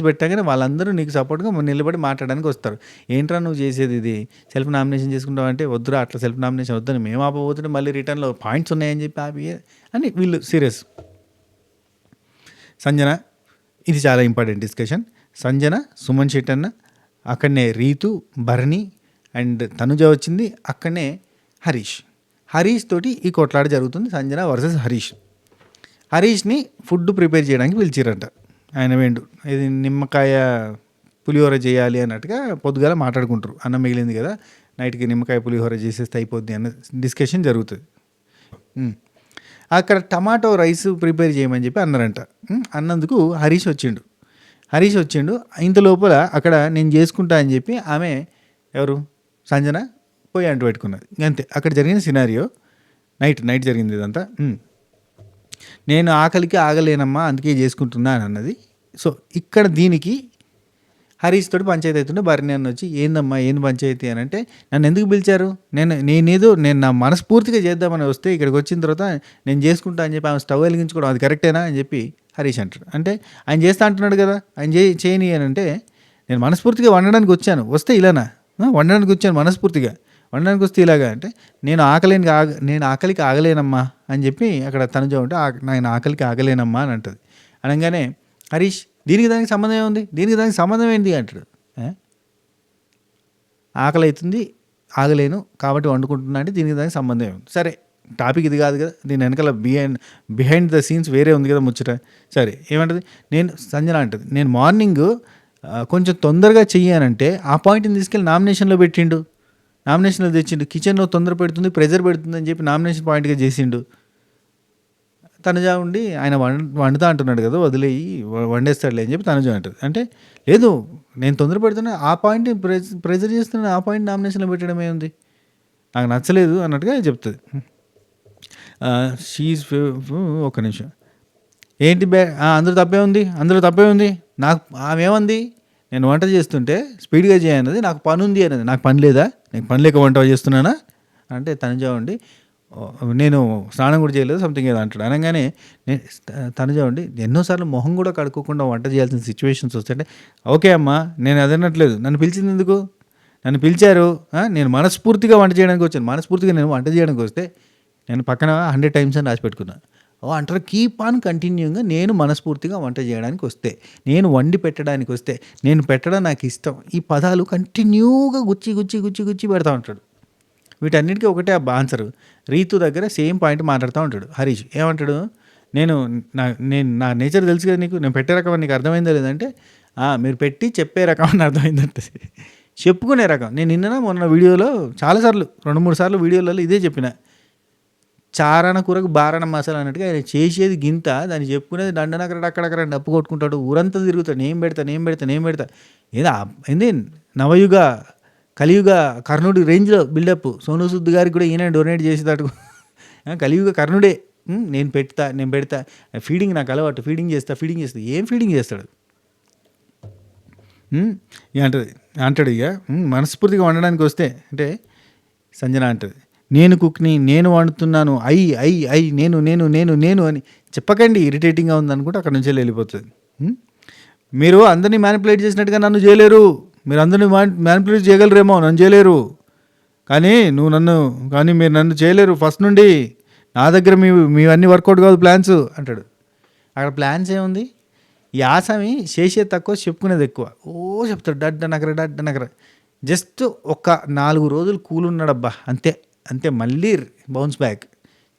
పెట్టగానే వాళ్ళందరూ నీకు సపోర్ట్గా నిలబడి మాట్లాడడానికి వస్తారు. ఏంట్రా నువ్వు చేసేది ఇది, సెల్ఫ్ నామినేషన్ చేసుకుంటావు అంటే వద్దురా, అట్లా సెల్ఫ్ నామినేషన్ వద్దని మేము ఆపబోతుంటే మళ్ళీ రిటర్న్లో పాయింట్స్ ఉన్నాయని చెప్పి ఆపి అని వీళ్ళు సీరియస్. సంజన, ఇది చాలా ఇంపార్టెంట్ డిస్కషన్. సంజన, సుమన్ శెట్టన్న, అక్కడనే రీతు, భరణి అండ్ తనుజ వచ్చింది, అక్కడనే హరీష్ తోటి ఈ కొట్లాట జరుగుతుంది. సంజన వర్సెస్ హరీష్ని ఫుడ్ ప్రిపేర్ చేయడానికి పిలిచిరంట. ఆయన వేండు ఇది నిమ్మకాయ పులిహోర చేయాలి అన్నట్టుగా పొద్దుగాల మాట్లాడుకుంటారు. అన్నం మిగిలింది కదా, నైట్కి నిమ్మకాయ పులిహోర చేసేస్తే అయిపోద్ది అన్న డిస్కషన్ జరుగుతుంది. అక్కడ టమాటో రైస్ ప్రిపేర్ చేయమని చెప్పి అన్నారంట. అన్నందుకు హరీష్ వచ్చిండు. ఇంత లోపల అక్కడ నేను చేసుకుంటా అని చెప్పి ఆమె ఎవరు సంజన పోయి అంటు పెట్టుకున్నది. అంతే అక్కడ జరిగిన సినారియో. నైట్ జరిగింది ఇదంతా. నేను ఆకలికి ఆగలేనమ్మా, అందుకే చేసుకుంటున్నా అని అన్నది. సో ఇక్కడ దీనికి హరీష్ తోటి పంచాయతీ అవుతుంటే భరణి అన్న వచ్చి ఏందమ్మా ఏంది పంచాయతీ అని అంటే, నన్ను ఎందుకు పిలిచారు, నేను నా మనస్ఫూర్తిగా చేద్దామని వస్తే ఇక్కడికి వచ్చిన తర్వాత నేను చేసుకుంటా అని చెప్పి ఆమె స్టవ్ వెలిగించుకోవడం అది కరెక్టేనా అని చెప్పి హరీష్ అంటాడు. అంటే ఆయన చేస్తా అంటున్నాడు కదా, ఆయన చేయని అని అంటే, నేను మనస్ఫూర్తిగా వండడానికి వచ్చాను, వస్తే ఇలానా వండడానికి వచ్చాను మనస్ఫూర్తిగా, వండడానికి వస్తే ఇలాగా అంటే, నేను ఆకలికి ఆగలేనమ్మా అని చెప్పి అక్కడ తనుజ ఉంటే నేను ఆకలికి ఆగలేనమ్మా అని అంటుంది. అనగానే హరీష్ దీనికి దానికి సంబంధం ఏముంది, దీనికి దానికి సంబంధం ఏంటి అంటాడు. ఆకలి అవుతుంది ఆగలేను కాబట్టి వండుకుంటున్నా అంటే దీనికి దానికి సంబంధం ఏముంది. సరే టాపిక్ ఇది కాదు కదా, దీని వెనకాల బిహైండ్ ద సీన్స్ వేరే ఉంది కదా ముచ్చట. సరే ఏమంటుంది, సంజన అంటుంది నేను మార్నింగ్ కొంచెం తొందరగా చెయ్యానంటే ఆ పాయింట్ని తీసుకెళ్ళి నామినేషన్లో తెచ్చిండు. కిచెన్లో తొందర పెడుతుంది, ప్రెజర్ పెడుతుంది అని చెప్పి నామినేషన్ పాయింట్గా చేసిండు. తనుజ ఉండి ఆయన వండుతా అంటున్నాడు కదా, వదిలేయి వండేస్తాడులే అని చెప్పి తనుజ అంటుంది. అంటే లేదు నేను తొందర పెడుతున్నా, ఆ పాయింట్ ప్రెజర్ చేస్తున్నా, ఆ పాయింట్ నామినేషన్లో పెట్టడం ఏముంది, నాకు నచ్చలేదు అన్నట్టుగా చెప్తుంది. ఒక్క నిమిషం ఏంటి అందరూ తప్పే ఉంది నాకు ఆమె ఏమంది, నేను వంట చేస్తుంటే స్పీడ్గా చేయన్నది, నాకు పని ఉంది అన్నది, నాకు పని లేదా, నేను పని లేక వంట చేస్తున్నానా అంటే తనుజ ఉండి నేను స్నానం కూడా చేయలేదు సంథింగ్ ఏదో అంటాడు. అనగానే తనుజ ఉండి ఎన్నోసార్లు మొహం కూడా కడుక్కోకుండా వంట చేయాల్సిన సిచ్యువేషన్స్ వస్తుంటే, ఓకే అమ్మా నేను అదనట్లేదు, నన్ను పిలిచింది ఎందుకు, నన్ను పిలిచారు, నేను మనస్ఫూర్తిగా వంట చేయడానికి వచ్చాను, మనస్ఫూర్తిగా నేను వంట చేయడానికి వస్తే నేను పక్కన 100 times అని రాసి పెట్టుకున్నాను. అంటారు కీప్ ఆన్ కంటిన్యూగా, నేను మనస్ఫూర్తిగా వంట చేయడానికి వస్తే, నేను వండి పెట్టడానికి వస్తే, నేను పెట్టడం నాకు ఇష్టం, ఈ పదాలు కంటిన్యూగా గుచ్చి పెడతా ఉంటాడు. వీటన్నిటికీ ఒకటే ఆన్సర్. రీతు దగ్గర సేమ్ పాయింట్ మాట్లాడుతూ ఉంటాడు హరీష్. ఏమంటాడు, నా నేచర్ తెలుసు కదా నీకు, నేను పెట్టే రకం నీకు అర్థమైందా లేదంటే, మీరు పెట్టి చెప్పే రకం అని అర్థమైందంటే చెప్పుకునే రకం. నేను నిన్న మొన్న వీడియోలో చాలాసార్లు 2-3 సార్లు వీడియోలలో ఇదే చెప్పిన, చారణ కూరకు బారణ మసాలా అన్నట్టుగా ఆయన చేసేది గింత, దాన్ని చెప్పుకునేది దండనక్కడ అక్కడక్కడ డప్పు కొట్టుకుంటాడు, ఊరంతా తిరుగుతాడు, నేను పెడతా ఏదో ఏంది నవయుగ కలియుగ కర్ణుడి రేంజ్లో బిల్డప్. సోను సూద్ గారికి కూడా ఈయన డొనేట్ చేసేటట్టు కలియుగ కర్ణుడే, నేను పెడతా ఫీడింగ్ నాకు అలవాటు, ఫీడింగ్ చేస్తా ఏం ఫీడింగ్ చేస్తాడు అంటాడు. ఇక మనస్ఫూర్తిగా వండడానికి వస్తే అంటే సంజన అంటది, నేను కుక్ని, నేను వండుతున్నాను, నేను అని చెప్పకండి, ఇరిటేటింగ్గా ఉంది అనుకుంటే అక్కడ నుంచి వెళ్ళిపోతుంది. మీరు అందరినీ మ్యానిపులేట్ చేసినట్టుగా నన్ను చేయలేరు. మీరు అందరినీ మ్యానిపులేట్ చేయగలరేమో, నన్ను చేయలేరు. కానీ మీరు నన్ను చేయలేరు ఫస్ట్ నుండి. నా దగ్గర మీవన్నీ వర్కౌట్ కాదు ప్లాన్స్ అంటాడు. అక్కడ ప్లాన్స్ ఏముంది? ఈ ఆసామి చేసేది తక్కువ, చెప్పుకునేది ఎక్కువ. చెప్తాడు డడ్డ నగర. జస్ట్ ఒక 4 రోజులు కూల్ ఉన్నాడబ్బా, అంతే మళ్ళీ బౌన్స్ బ్యాక్.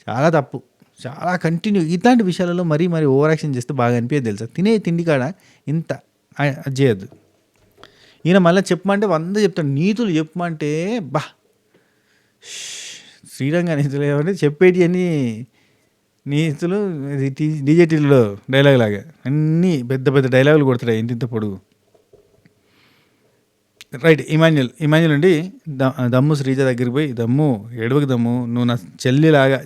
చాలా తప్పు, చాలా కంటిన్యూ. ఇట్లాంటి విషయాలలో మరీ ఓవర్ యాక్షన్ చేస్తే బాగా అనిపించదు తెలుసా. తినే తిండి కాడ ఇంత అది చేయొద్దు. ఈయన మళ్ళీ చెప్పమంటే 100 చెప్తాడు. నీతులు చెప్పమంటే శ్రీరంగ నీతులు ఏమంటే చెప్పేటి అన్నీ నీతులు. డీజేటీలో డైలాగ్ లాగా అన్నీ పెద్ద పెద్ద డైలాగులు కొడతాడు ఇంత పొడుగు. రైట్. ఇమాన్యుల్ అండి దమ్ము శ్రీజ దగ్గరికి పోయి, దమ్ము ఏడవకి దమ్ము, నువ్వు నా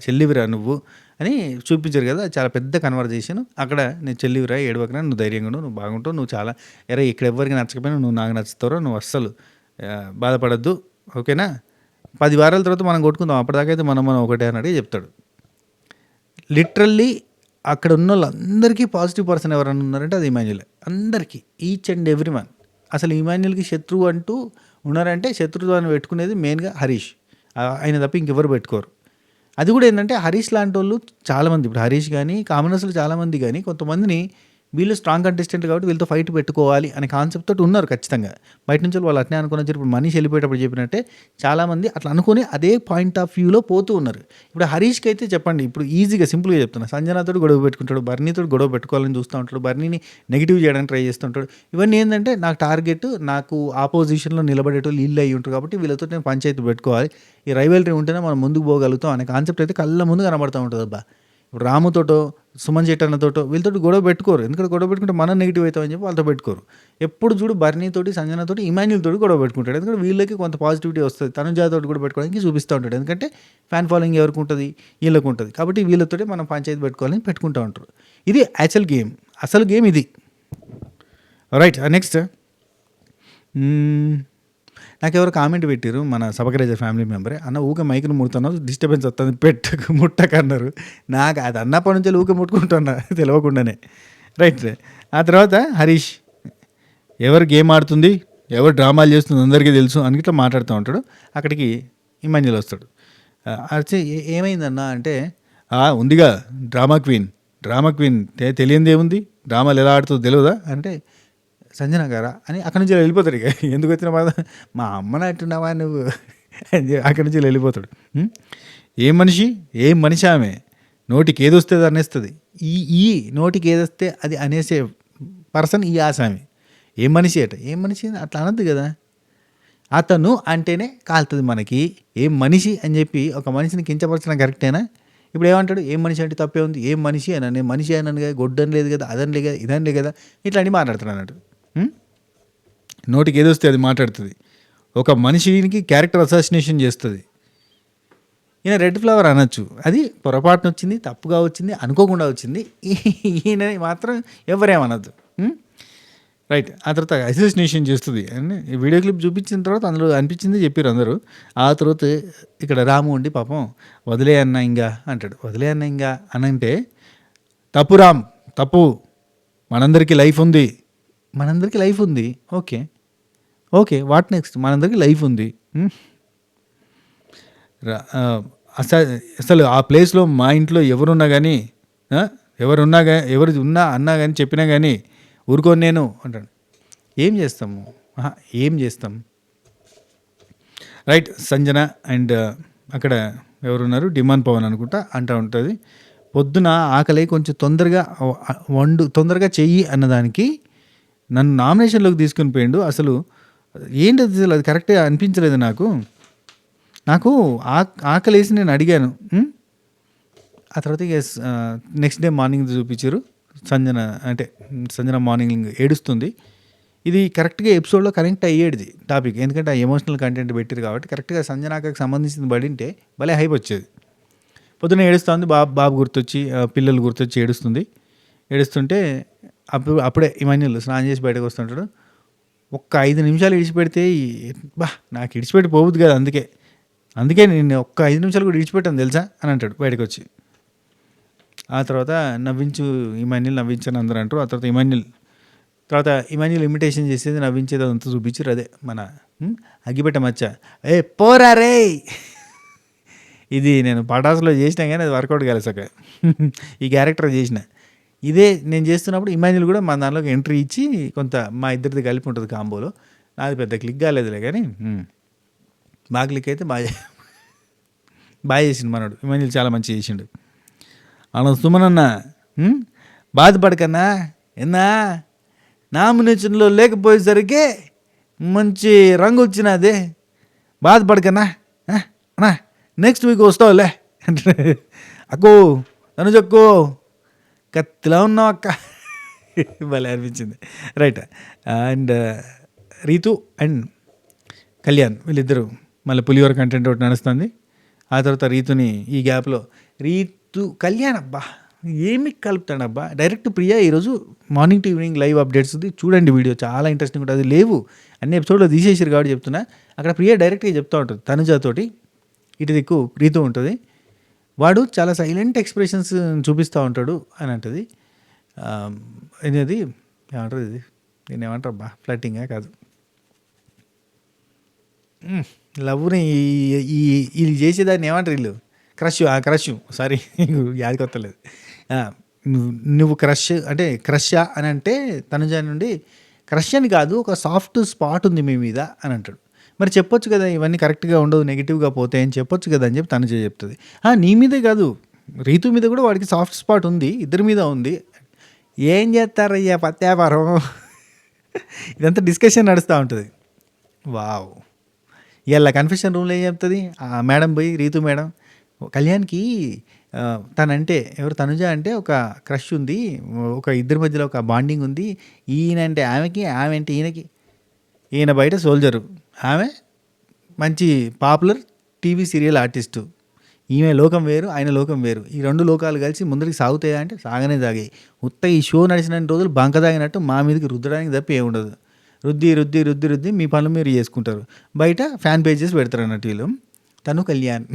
చెల్లివిరా నువ్వు అని చూపించారు కదా. చాలా పెద్ద కన్వర్జేషన్ అక్కడ. నేను చెల్లివిరా, ఏడవకరా, నువ్వు ధైర్యంగా నువ్వు బాగుంటావు, నువ్వు చాలా ఇక్కడ ఎవరికి నచ్చకపోయినా నువ్వు నాకు నచ్చుతారో, నువ్వు అస్సలు బాధపడద్దు, ఓకేనా? 10 వారాల తర్వాత మనం కొట్టుకుందాం, అప్పటిదాకా అయితే మనం ఒకటే అన్నట్టుగా చెప్తాడు. లిటరల్లీ అక్కడ ఉన్న వాళ్ళందరికీ పాజిటివ్ పర్సన్ ఎవరైనా ఉన్నారంటే అది ఇమాన్యులే. అందరికీ, ఈచ్ అండ్ ఎవ్రీ వన్. అసలు ఇమాన్యుల్కి శత్రువు అంటూ ఉన్నారంటే శత్రుత్వాన్ని పెట్టుకునేది మెయిన్గా హరీష్. ఆయన తప్ప ఇంకెవరు పెట్టుకోరు. అది కూడా ఏంటంటే హరీష్ లాంటి వాళ్ళు చాలామంది, ఇప్పుడు హరీష్ కానీ కామనర్స్లు చాలామంది కానీ కొంతమందిని వీళ్ళు స్ట్రాంగ్ కంటెస్టెంట్ కాబట్టి వీళ్ళతో ఫైట్ పెట్టుకోవాలి అనే కాన్సెప్ట్ తోటి ఉన్నారు ఖచ్చితంగా. బయట నుంచి వాళ్ళు అట్నే అనుకుని వచ్చారు. ఇప్పుడు మనీష్ వెళ్ళిపోయేటప్పుడు చెప్పినట్టే చాలామంది అట్లా అనుకుని అదే పాయింట్ ఆఫ్ వ్యూలో పోతూ ఉన్నారు. ఇప్పుడు హరీష్కి అయితే చెప్పండి, ఇప్పుడు ఈజీగా సింపుల్గా చెప్తున్నా, సంజనాతో గొడవ పెట్టుకుంటాడు, బర్నీతో గొడవ పెట్టుకోవాలని చూస్తూ ఉంటాడు, బర్నీని నెగిటివ్ చేయడానికి ట్రై చేస్తుంటాడు. ఇవన్నీ ఏంటంటే నాకు టార్గెట్, నాకు ఆపోజిషన్లో నిలబడేటోళ్ళు వీళ్ళు అయ్యి ఉంటారు కాబట్టి వీళ్ళతో నేను పంచాయతీ పెట్టుకోవాలి, ఈ రైవల్రీ ఉంటేనే మనం ముందుకు పోగలుగుతాం అనే కాన్సెప్ట్ అయితే కళ్ళ ముందు కనబడుతూ ఉంటుంది. అబ్బా, ఇప్పుడు రాముతోటో సుమన్ చెట్టన్నతోటో వీళ్ళతో గొడవ పెట్టుకోరు. ఎందుకంటే గొడవ పెట్టుకుంటే మనం నెగిటివ్ అవుతామని చెప్పి వాళ్ళతో పెట్టుకోరు. ఎప్పుడు చూడు బర్నీతోటి, సంజనతోటి, ఇమాన్యుల్ తోటి గొడవ పెట్టుకుంటాడు. ఎందుకంటే వీళ్ళకి కొంత పాజిటివిటీ వస్తుంది. తనుజాతోటి కూడా పెట్టుకోవడానికి చూపిస్తూ ఉంటాడు. ఎందుకంటే ఫ్యాన్ ఫాలోయింగ్ ఎవరికి ఉంటుంది, వీళ్ళకి ఉంటుంది. కాబట్టి వీళ్ళతోటి మనం పంచాయతీ పెట్టుకోవాలని పెట్టుకుంటూ ఉంటారు. ఇది యాక్చువల్ గేమ్, అసలు గేమ్ ఇది. రైట్. నెక్స్ట్ నాకెవరు కామెంట్ పెట్టారు, మన సబకరేజ ఫ్యామిలీ మెంబరే, అన్న ఊకే మైక్ను ముడుతున్నావు, డిస్టర్బెన్స్ వస్తుంది, ముట్టకన్నారు. నాకు అది అన్నప్పటి నుంచి ఊకే ముట్టుకుంటున్నా తెలియకుండానే. రైట్. ఆ తర్వాత హరీష్ ఎవరు గేమ్ ఆడుతుంది, ఎవరు డ్రామాలు చేస్తుంది అందరికీ తెలుసు అని ఇట్లా మాట్లాడుతూ ఉంటాడు. అక్కడికి ఇమాన్యుల్ వస్తాడు. వచ్చి ఏమైందన్నా అంటే, ఉందిగా డ్రామా క్వీన్ తెలియంది ఏముంది, డ్రామాలు ఎలా ఆడుతుందో తెలియదా అంటే, సంజన గారా అని అక్కడి నుంచి వెళ్ళిపోతాడు. ఇక ఎందుకు వచ్చిన బాధ, మా అమ్మని అంటున్నావా నువ్వు అక్కడి నుంచి వెళ్ళిపోతాడు. ఏం మనిషి ఆమె, నోటికి ఏదొస్తే అది అనేస్తుంది. ఈ నోటికి ఏదొస్తే అది అనేసే పర్సన్ ఈ ఆసామి. ఏం మనిషి అట్లా అనద్దు కదా. అతను అంటేనే కాలుతుంది మనకి. ఏం మనిషి అని చెప్పి ఒక మనిషిని కించపరచడం కరెక్టేనా? ఇప్పుడు ఏమంటాడు, ఏం మనిషి అంటే తప్పే ఉంది, ఏం మనిషి అని, నేను మనిషి అయినాను కదా, గొడ్డని లేదు కదా, అదని లేదు కదా, ఇదని లేదు కదా, ఇట్లాంటివి మాట్లాడుతున్నాను అన్నట్టు. నోటికి ఏదొస్తే అది మాట్లాడుతుంది. ఒక మనిషికి క్యారెక్టర్ అసాసినేషన్ చేస్తుంది. ఈయన రెడ్ ఫ్లవర్ అనొచ్చు, అది పొరపాటున వచ్చింది, తప్పుగా వచ్చింది, అనుకోకుండా వచ్చింది. ఈయన మాత్రం ఎవరేమనద్దు. రైట్. ఆ తర్వాత అసాసినేషన్ చేస్తుంది అని వీడియో క్లిప్ చూపించిన తర్వాత అందులో అనిపించింది చెప్పారు అందరూ. ఆ తర్వాత ఇక్కడ రాము ఉండి పాపం వదిలే అన్న ఇంకా అంటాడు. వదిలే అన్న ఇంకా అనంటే తప్పు రామ్, తప్పు. మనందరికీ లైఫ్ ఉంది. Okay what next? మనందరికీ లైఫ్ ఉంది. అసలు ఆ ప్లేస్లో మా ఇంట్లో ఎవరున్నా కానీ, ఎవరు ఉన్నా అన్నా కానీ చెప్పినా కానీ ఊరుకోని నేను అంటాడు. ఏం చేస్తాం? రైట్. సంజన అండ్ అక్కడ ఎవరున్నారు, డిమాండ్ పవన్ అనుకుంటా అంటూ ఉంటుంది. పొద్దున ఆకలి కొంచెం తొందరగా చెయ్యి అన్నదానికి నన్ను నామినేషన్లోకి తీసుకుని పోయిండు. అసలు ఏంటది, అసలు అది కరెక్ట్గా అనిపించలేదు నాకు ఆకలి వేసి నేను అడిగాను. ఆ తర్వాత నెక్స్ట్ డే మార్నింగ్ చూపించారు. సంజన మార్నింగ్ ఏడుస్తుంది. ఇది కరెక్ట్గా ఎపిసోడ్లో కనెక్ట్ అయ్యేది టాపిక్, ఎందుకంటే ఆ ఎమోషనల్ కంటెంట్ పెట్టారు కాబట్టి కరెక్ట్గా సంజనాకి సంబంధించింది పడింటే భలే హైప్ వచ్చేది. పొద్దున్న ఏడుస్తుంది, బాబు గుర్తొచ్చి, పిల్లలు గుర్తొచ్చి ఏడుస్తుంటే అప్పుడే ఇమాన్యుల్ స్నానం చేసి బయటకు వస్తుంటాడు. ఒక్క 5 నిమిషాలు ఇడిచిపెడితే నాకు ఇడిచిపెట్టి పోవద్దు కదా, అందుకే నేను ఒక్క 5 నిమిషాలు కూడా ఇడిచిపెట్టాను తెలుసా అని అంటాడు బయటకు వచ్చి. ఆ తర్వాత నవ్వించని అందరూ అంటారు. ఆ తర్వాత ఇమాన్యుల్ తర్వాత ఇమాన్యుల్ ఇమిటేషన్ చేసేది, నవ్వించేది అదంతా చూపించారు. అదే మన అగ్గిపెట్ట మచ్చ. ఏ పోరా రే, ఇది నేను పటాసులో చేసినా కానీ అది వర్కౌట్ కాలేసాక ఈ క్యారెక్టర్ చేసిన. ఇదే నేను చేస్తున్నప్పుడు ఇమాన్యుల్ కూడా మన దానిలోకి ఎంట్రీ ఇచ్చి కొంత మా ఇద్దరిది కలిపి ఉంటుంది కాంబోలో. నాది పెద్ద క్లిక్ కాలేదులే కానీ బాగా క్లిక్ అయితే బాగా చేసిండు మనోడు. ఇమాన్యుల్ చాలా మంచిగా చేసిండు. అలా సుమనన్న బాధపడకన్నా, ఎన్నా నామినేషన్లో లేకపోయేసరికి మంచి రంగు వచ్చినదే, బాధపడకన్నా అన్నా నెక్స్ట్ వీక్ వస్తావులే అంటే అక్కో తనుజక్కో కత్తిలా ఉన్నావు అక్క భలే అనిపించింది. Right. And Ritu and Kalyan వీళ్ళిద్దరూ మళ్ళీ పులిహోర కంటెంట్ ఒకటి నడుస్తుంది. ఆ తర్వాత రీతుని ఈ గ్యాప్లో కళ్యాణ్ అబ్బా ఏమి కలుపుతాడబ్బా. డైరెక్ట్ ప్రియా ఈరోజు morning to evening live updates చూడండి, వీడియో చాలా ఇంట్రెస్టింగ్ ఉంటుంది. అది లేవు అన్ని ఎపిసోడ్లో తీసేసారు కాబట్టి చెప్తున్నా. అక్కడ ప్రియా డైరెక్ట్గా చెప్తూ ఉంటుంది తనుజతోటి, ఇటు దిక్కు రీతు ఉంటుంది, వాడు చాలా సైలెంట్ ఎక్స్ప్రెషన్స్ చూపిస్తూ ఉంటాడు అని అంటుంది. ఇది ఏమంటారు, దీన్ని ఏమంటారు అబ్బా, ఫ్లట్టింగా కాదు, లవ్ని వీళ్ళు చేసేదాన్ని ఏమంటారు, వీళ్ళు క్రష్ సారీ యాది కొత్తలేదు. నువ్వు క్రష్ అంటే క్రషా అని అంటే తనుజ నుండి క్రష్ అని కాదు, ఒక సాఫ్ట్ స్పాట్ ఉంది మీ మీద అని అంటాడు. మరి చెప్పొచ్చు కదా ఇవన్నీ కరెక్ట్గా ఉండవు, నెగిటివ్గా పోతాయి అని చెప్పొచ్చు కదా అని చెప్పి తనుజ చెప్తుంది. నీ మీదే కాదు రీతు మీద కూడా వాడికి సాఫ్ట్ స్పాట్ ఉంది, ఇద్దరి మీద ఉంది. ఏం చేస్తారయ్యా పత్యాపారం ఇదంతా డిస్కషన్ నడుస్తూ ఉంటుంది. వావ్. ఇలా కన్ఫెషన్ రూమ్లో ఏం చెప్తుంది మేడం పోయి, రీతు మేడం కళ్యాణ్కి తనంటే ఎవరు తనుజ అంటే ఒక క్రష్ ఉంది, ఒక ఇద్దరి మధ్యలో ఒక బాండింగ్ ఉంది. ఈయన అంటే ఆమెకి, ఆమె అంటే ఈయనకి. ఈయన బయట సోల్జరు, ఆమె మంచి పాపులర్ టీవీ సీరియల్ ఆర్టిస్టు. ఈమె లోకం వేరు, ఆయన లోకం వేరు. ఈ రెండు లోకాలు కలిసి ముందరికి సాగుతాయా అంటే సాగనే సాగాయి. ఉత్త ఈ షో నడిచిన రోజులు బంక తాగినట్టు మా మీదకి రుద్దడానికి తప్ప ఏముండదు. రుద్ది మీ పనులు మీరు చేసుకుంటారు. బయట ఫ్యాన్ పేజెస్ పెడతారు అన్నట్టు వీళ్ళు. తను కళ్యాణ్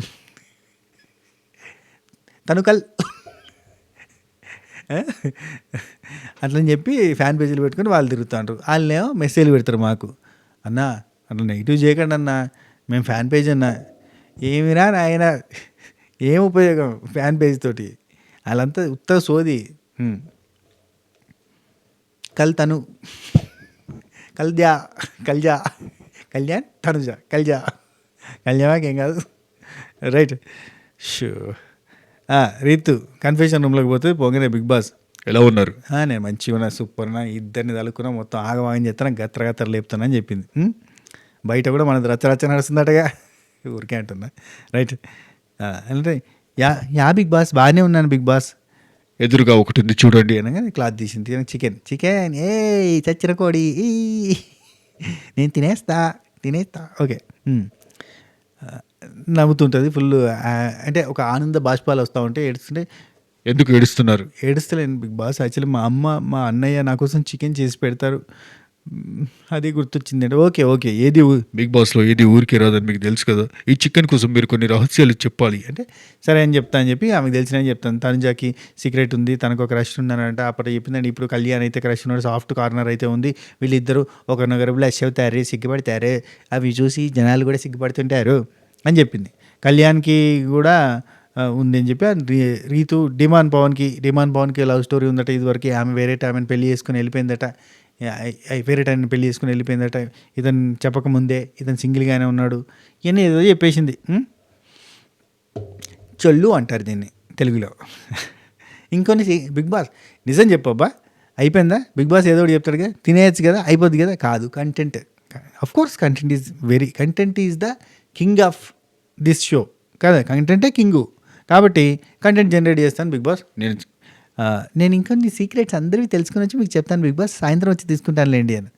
తనుకల్ అట్లని చెప్పి ఫ్యాన్ పేజీలు పెట్టుకొని వాళ్ళు తిరుగుతూ ఉంటారు. వాళ్ళేమో మెసేజ్లు పెడతారు మాకు, అన్నా అట్లా నెగిటివ్ చేయకండి అన్నా, మేము ఫ్యాన్ పేజ్ అన్నా. ఏమిరా ఆయన ఏం ఉపయోగం ఫ్యాన్ పేజ్ తోటి, వాళ్ళంతా ఉత్త సోది. తను కళ్యాణ్ తనుజ కళ్యాణ్ ఏం కాదు. రైట్. షూ. రీతు కన్ఫెషన్ రూమ్లోకి పోతే పోగానే బిగ్ బాస్ ఎలా ఉన్నారు, నేను మంచిగా ఉన్నా, సూపర్ ఉన్నా, ఇద్దరిని తలుక్కున్నా, మొత్తం ఆగమాగని చెప్తాను, గత్ర లేపుతానని చెప్పింది. బయట కూడా మనది రచ్చ నడుస్తుందటగా, ఊరికే అంటున్నా. రైట్. అంటే యా బిగ్ బాస్ బాగానే ఉన్నాను బిగ్ బాస్, ఎదురుగా ఒకటి ఉంది చూడండి అనగా క్లాత్ తీసింది. చికెన్ ఏ చచ్చిన కోడి నేను తినేస్తా ఓకే. నవ్వుతుంటుంది ఫుల్. అంటే ఒక ఆనంద బాష్పాలు వస్తూ ఉంటే ఏడుస్తుంటే, ఎందుకు ఏడుస్తున్నారు, ఏడుస్తలేను బిగ్ బాస్, యాక్చువల్లీ మా అమ్మ మా అన్నయ్య నా కోసం చికెన్ చేసి పెడతారు, అది గుర్తొచ్చింది అంటే. ఓకే ఏది బిగ్ బాస్లో ఏది ఊరికే రాదని మీకు తెలుసు కదా, ఈ చికెన్ కోసం మీరు కొన్ని రహస్యాలు చెప్పాలి అంటే సరే అని చెప్తా అని చెప్పి ఆమెకు తెలిసినని చెప్తాను. తనుజాకి సీక్రెట్ ఉంది, తనకు ఒక క్రష్ ఉన్నానంట, అప్పుడు చెప్పిందండి. ఇప్పుడు కళ్యాణ్ అయితే క్రష్ ఉన్నాడు, సాఫ్ట్ కార్నర్ అయితే ఉంది, వీళ్ళిద్దరూ ఒకరినొకరు బ్లష్ అవుతారు, సిగ్గుపడతారు, అవి చూసి జనాలు కూడా సిగ్గుపడుతుంటారు అని చెప్పింది. కళ్యాణ్కి కూడా ఉంది అని చెప్పి రీతు డిమాండ్ పవన్కి లవ్ స్టోరీ ఉందట, ఇదివరకు ఆమె వేరే ఆమెను పెళ్లి చేసుకుని వెళ్ళిపోయిందట, వేరే టైం పెళ్లి చేసుకుని వెళ్ళిపోయిందట, ఇతను చెప్పకముందే ఇతను సింగిల్గానే ఉన్నాడు, ఇవన్నీ ఏదో చెప్పేసింది. చొల్లు అంటారు దీన్ని తెలుగులో. ఇంకొన్ని బిగ్ బాస్ నిజం చెప్పబ్బా, అయిపోయిందా బిగ్ బాస్ ఏదో ఒకటి చెప్తాడు కదా, తినేయచ్చు కదా, అయిపోద్ది కదా, కాదు. Content course content is the king of this show కదా, కంటెంటే కింగు. కాబట్టి కంటెంట్ జనరేట్ చేస్తాను బిగ్ బాస్. నేను ఇంకొన్ని సీక్రెట్స్ అందరివి తెలుసుకుని వచ్చి మీకు చెప్తాను బిగ్ బాస్, సాయంత్రం వచ్చి తీసుకుంటానులేండి అని.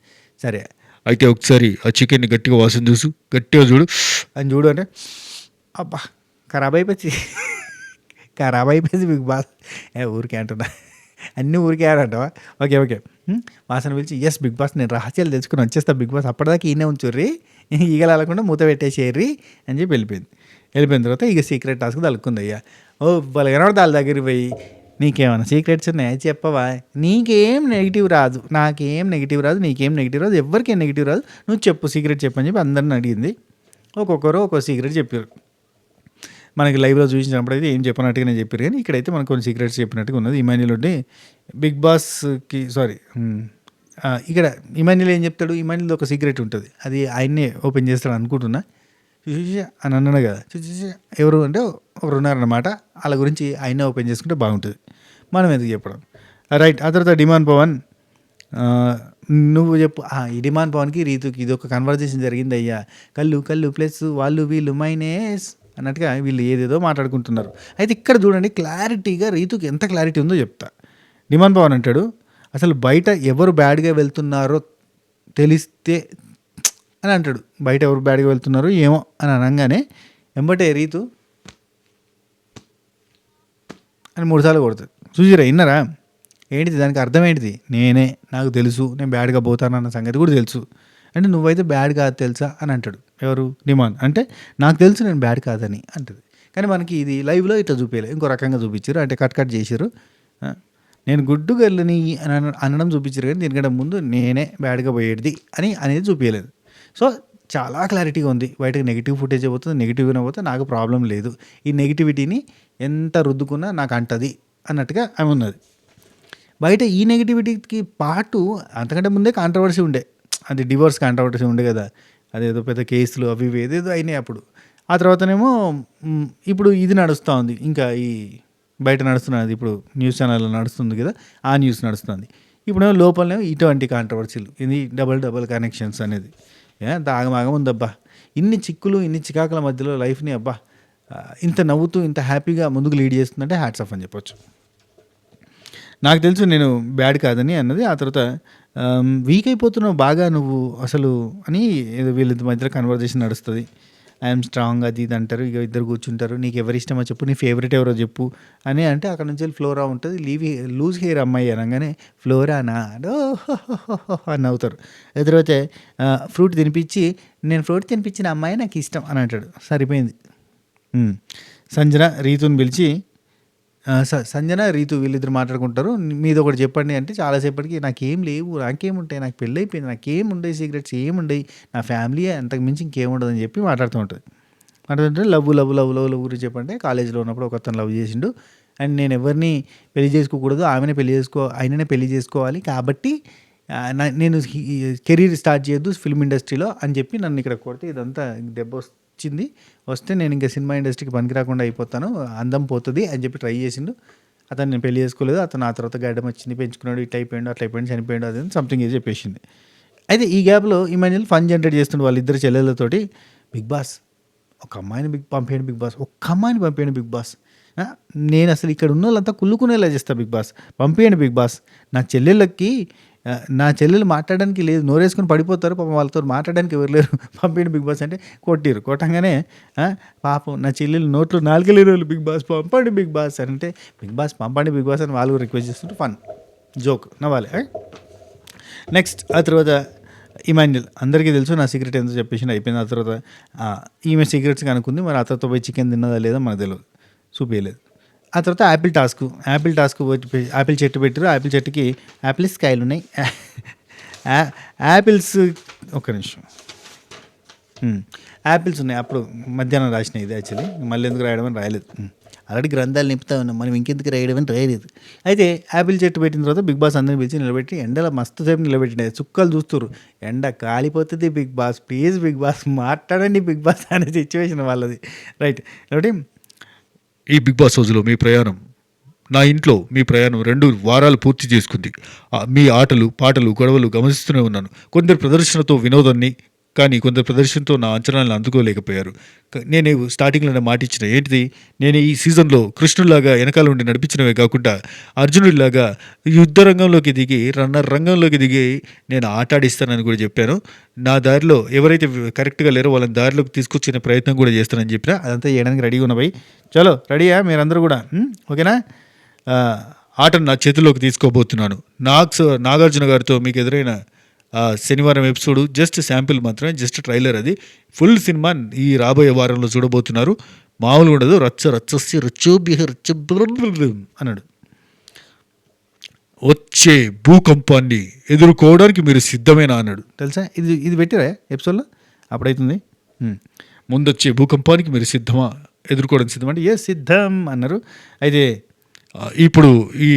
సరే అయితే ఒకసారి ఆ చికెన్ని గట్టిగా వాసన చూసు, గట్టిగా చూడు అని చూడు అంటే అబ్బా ఖరాబ్ అయిపోయింది బిగ్ బాస్. ఊరికే అంటున్నా, అన్నీ ఊరికే ఆడంటావా. ఓకే వాసన పిలిచి ఎస్ బిగ్ బాస్ నేను రహస్యాలు తెలుసుకుని వచ్చేస్తా బిగ్ బాస్, అప్పటిదాకా ఈయనే ఉంచుర్రి, ఈగలు అలకుండా మూత పెట్టేసేర్రి అని చెప్పి వెళ్ళిపోయిన తర్వాత ఇక సీక్రెట్ టాస్క్ తలుక్కుంది. అయ్యా వాళ్ళ కనబడితే వాళ్ళ దగ్గరికి పోయి నీకేమన్నా సీక్రెట్స్ ఉన్నాయా చెప్పవా? నీకేం నెగిటివ్ రాదు, నాకేం నెగిటివ్ రాదు, నీకేం నెగిటివ్ రాదు, ఎవరికేం నెగిటివ్ రాదు, నువ్వు చెప్పు సీక్రెట్ చెప్పని చెప్పి అందరిని అడిగింది. ఒక్కొక్కరు ఒక్కో సీక్రెట్ చెప్పారు. మనకి లైవ్లో చూసినప్పుడు అయితే ఏం చెప్పినట్టుగానే చెప్పారు, కానీ ఇక్కడైతే మనకు కొన్ని సీక్రెట్స్ చెప్పినట్టుగా ఉన్నది. ఇమాన్యుల్ ఉంటే బిగ్ బాస్కి ఇక్కడ ఇమాన్యుల్ ఏం చెప్తాడు, ఇమాన్యుల్ ఒక సీక్రెట్ ఉంటుంది, అది ఆయన్నే ఓపెన్ చేస్తాడు అనుకుంటున్నా. అని అన్నాడు కదా, ఎవరు అంటే ఒకరు ఉన్నారన్నమాట, వాళ్ళ గురించి ఆయనే ఓపెన్ చేసుకుంటే బాగుంటుంది, మనం ఎందుకు చెప్పడం. రైట్. ఆ తర్వాత డిమాండ్ పవన్, నువ్వు చెప్పు. ఈ డిమాండ్ పవన్కి రీతుకి ఇది ఒక కన్వర్జేషన్ జరిగింది అయ్యా, కళ్ళు కళ్ళు ప్లస్ వాళ్ళు వీళ్ళు మైనేస్ అన్నట్టుగా వీళ్ళు ఏదేదో మాట్లాడుకుంటున్నారు. అయితే ఇక్కడ చూడండి క్లారిటీగా రీతుకి ఎంత క్లారిటీ ఉందో చెప్తా. డిమాండ్ పవన్ అంటాడు, అసలు బయట ఎవరు బ్యాడ్గా వెళ్తున్నారో తెలిస్తే అని అంటాడు. బయట ఎవరు బ్యాడ్గా వెళ్తున్నారో ఏమో అని అనగానే ఎంబటే రీతు అని 3 సార్లు కొడుతుంది. చూసిరా, విన్నారా? ఏంటిది దానికి అర్థం ఏంటిది? నేనే, నాకు తెలుసు నేను బ్యాడ్గా పోతానన్న సంగతి కూడా తెలుసు. అంటే నువ్వైతే బ్యాడ్ కాదు తెలుసా అని అంటాడు. ఎవరు? డిమాండ్. అంటే నాకు తెలుసు నేను బ్యాడ్ కాదని అంటుంది. కానీ మనకి ఇది లైవ్లో ఇట్లా చూపించలేదు, ఇంకో రకంగా చూపించారు, అంటే కట్ చేశారు. నేను గుడ్డు గల్లని అనడం చూపించారు, కానీ దీనికంటే ముందు నేనే బ్యాడ్గా పోయేది అని అనేది చూపించలేదు. సో చాలా క్లారిటీగా ఉంది. బయటకు నెగిటివ్ ఫుటేజ్ పోతుంది, నెగిటివ్గా పోతే నాకు ప్రాబ్లం లేదు, ఈ నెగిటివిటీని ఎంత రుద్దుకున్నా నాకు అంటది అన్నట్టుగా ఆమె ఉన్నది. బయట ఈ నెగిటివిటీకి పాటు అంతకంటే ముందే కాంట్రవర్సీ ఉండే, అది డివోర్స్ కాంట్రవర్సీ ఉండే కదా, అదేదో పెద్ద కేసులు అవి ఇవి ఏదేదో అయినాయి అప్పుడు. ఆ తర్వాతనేమో ఇప్పుడు ఇది నడుస్తూ ఉంది, ఇంకా ఈ బయట నడుస్తున్నది, ఇప్పుడు న్యూస్ ఛానల్లో నడుస్తుంది కదా, ఆ న్యూస్ నడుస్తుంది. ఇప్పుడేమో లోపలనేమో ఇటువంటి కాంట్రవర్సీలు, ఇది డబల్ కనెక్షన్స్ అనేది ఎంత ఆగమాగం ఉందబ్బా. ఇన్ని చిక్కులు ఇన్ని చికాకుల మధ్యలో లైఫ్ని అబ్బా ఇంత నవ్వుతూ ఇంత హ్యాపీగా ముందుకు లీడ్ చేస్తుందంటే హ్యాట్స్ ఆఫ్ అని చెప్పొచ్చు. నాకు తెలుసు నేను బ్యాడ్ కాదని అన్నది. ఆ తర్వాత వీక్ అయిపోతున్నావు బాగా నువ్వు అసలు అని ఏదో వీళ్ళిద్దరి మధ్యలో కన్వర్జేషన్ నడుస్తుంది. ఐఎమ్ స్ట్రాంగ్ అది ఇది అంటారు, ఇక ఇద్దరు కూర్చుంటారు, నీకు ఎవరు ఇష్టమో చెప్పు, నీ ఫేవరెట్ ఎవరో చెప్పు అని అంటే అక్కడ నుంచి ఫ్లోరా ఉంటుంది, లూజ్ హెయిర్ అమ్మాయి అనగానే ఫ్లోరానా అని అవుతారు. ఎదురైతే ఫ్రూట్ తినిపించి నేను ఫ్రూట్ తినిపించిన అమ్మాయి నాకు ఇష్టం అని అంటాడు. సరిపోయింది. సంజన రీతుని పిలిచి సంజన రీతు వీళ్ళిద్దరు మాట్లాడుకుంటారు. మీది ఒకటి చెప్పండి అంటే చాలాసేపటికి నాకేం లేవు, నాకేముంటాయి, నాకు పెళ్ళి అయిపోయింది, నాకేం ఉండవు సీక్రెట్స్ ఏముండయి, నా ఫ్యామిలీ అంతకు మించి ఇంకేముండదని చెప్పి మాట్లాడుతూ ఉంటుంది. మాట్లాడుతుంటే లవ్ గురించి చెప్పంటే కాలేజీలో ఉన్నప్పుడు ఒక అతను లవ్ చేసిండు అండ్ నేను ఎవరిని పెళ్లి చేసుకోకూడదు, ఆయననే పెళ్లి చేసుకోవాలి, కాబట్టి నేను కెరీర్ స్టార్ట్ చేయొద్దు ఫిల్మ్ ఇండస్ట్రీలో అని చెప్పి నన్ను ఇక్కడ కొడితే ఇదంతా దెబ్బ వస్తే నేను ఇంకా సినిమా ఇండస్ట్రీకి పనికి రాకుండా అయిపోతాను, అందం పోతుంది అని చెప్పి ట్రై చేసిండు. అతను నేను పెళ్లి చేసుకోలేదు, అతను ఆ తర్వాత గడ్డం వచ్చింది, పెంచుకున్నాడు, ఇట్లా అయిపోయాడు, అట్లా అయిపోయాడు, చనిపోయాడు, అది సంథింగ్ ఏదో చెప్పేసింది. అయితే ఈ గ్యాప్లో ఇమాన్యుల్ ఫన్ జనరేట్ చేస్తుండే వాళ్ళిద్దరు చెల్లెళ్ళతోటి, బిగ్ బాస్ ఒక అమ్మాయిని పంపేయండి బిగ్ బాస్, ఒక్క అమ్మాయిని పంపేయండి బిగ్ బాస్, నేను అసలు ఇక్కడ ఉన్న వాళ్ళంతా కుళ్ళుకునేలా చేస్తాను బిగ్ బాస్, పంపేయండి బిగ్ బాస్, నా చెల్లెలు మాట్లాడడానికి లేదు, నోరేసుకొని పడిపోతారు పాపం, వాళ్ళతో మాట్లాడడానికి ఎవరు లేరు, పంపేయండి బిగ్ బాస్ అంటే కొట్టంగానే పాపం నా చెల్లెలు నోట్లో నాలుగలేరు వాళ్ళు, బిగ్ బాస్ పంపండి బిగ్ బాస్ అంటే బిగ్ బాస్ పంపండి బిగ్ బాస్ అని వాళ్ళు రిక్వెస్ట్ చేస్తుంటే ఫన్ జోక్ నవ్వాలి. నెక్స్ట్ ఆ తర్వాత ఇమాన్యుల్ అందరికీ తెలుసు నా సీక్రెట్ ఎంతో చెప్పేసి అయిపోయింది. ఆ తర్వాత ఈమె సీక్రెట్స్ కనుక్కుంది, మరి ఆ తర్వాత పోయి చికెన్ తిన్నదా లేదా మనకు తెలియదు, చూపించలేదు. ఆ తర్వాత యాపిల్ టాస్క్ యాపిల్ చెట్టు పెట్టారు, యాపిల్ చెట్టుకి యాపిల్స్ కాయలు ఉన్నాయి, యాపిల్స్ ఒక్క నిమిషం యాపిల్స్ ఉన్నాయి, అప్పుడు మధ్యాహ్నం రాసిన ఇది యాక్చువల్లీ మళ్ళీ ఎందుకు రాయడం అని రాయలేదు, ఆల్రెడీ గ్రంథాలు నింపుతా ఉన్నాం మనం, ఇంకెందుకు రాయడం అని రాయలేదు. అయితే యాపిల్ చెట్టు పెట్టిన తర్వాత బిగ్ బాస్ అందరిని పిలిచి నిలబెట్టి ఎండలో మస్తు సేపు నిలబెట్టింది, చుక్కలు చూస్తారు, ఎండ కాలిపోతుంది బిగ్ బాస్ ప్లీజ్ బిగ్ బాస్ మాట్లాడండి బిగ్ బాస్ అనే సిచ్యువేషన్ వాళ్ళది. రైట్. కాబట్టి ఈ బిగ్ బాస్ హౌస్లో మీ ప్రయాణం, నా ఇంట్లో మీ ప్రయాణం 2 వారాలు పూర్తి చేసుకుంది. మీ ఆటలు పాటలు గొడవలు గమనిస్తూనే ఉన్నాను. కొందరు ప్రదర్శనతో వినోదాన్ని, కానీ కొందరు ప్రదర్శనతో నా అంచనాలను అందుకోలేకపోయారు. నేను స్టార్టింగ్లో మాట ఇచ్చిన ఏంటిది, నేను ఈ సీజన్లో కృష్ణులాగా వెనకాల ఉండి నడిపించినవే కాకుండా అర్జునుడిలాగా యుద్ధ రంగంలోకి దిగి రంగంలోకి దిగి నేను ఆటాడిస్తానని కూడా చెప్పాను. నా దారిలో ఎవరైతే కరెక్ట్గా లేరో వాళ్ళని దారిలోకి తీసుకొచ్చిన ప్రయత్నం కూడా చేస్తానని చెప్పిన, అదంతా చేయడానికి రెడీగా ఉన్నవి. చలో రెడీయా మీరందరూ కూడా, ఓకేనా? ఆటను నా చేతుల్లోకి తీసుకోబోతున్నాను. నాగార్జున గారితో మీకు ఎదురైన శనివారం ఎపిసోడ్ జస్ట్ శాంపిల్ మాత్రమే, జస్ట్ ట్రైలర్, అది ఫుల్ సినిమా ఈ రాబోయే వారంలో చూడబోతున్నారు. మామూలుగా ఉండదు, రచ్చ రచ్చస్సి రచ్చోబిహ రచ్చ అన్నాడు. వచ్చే భూకంపాన్ని ఎదుర్కోవడానికి మీరు సిద్ధమేనా అన్నాడు. తెలుసా? ఇది ఇది పెట్టిరా ఎపిసోడ్‌లో? అప్పుడైతుంది. ముందొచ్చే భూకంపానికి మీరు సిద్ధమా, ఎదుర్కోవడానికి సిద్ధమా అంటే యెస్ సిద్ధం అన్నారు. అయితే ఇప్పుడు ఈ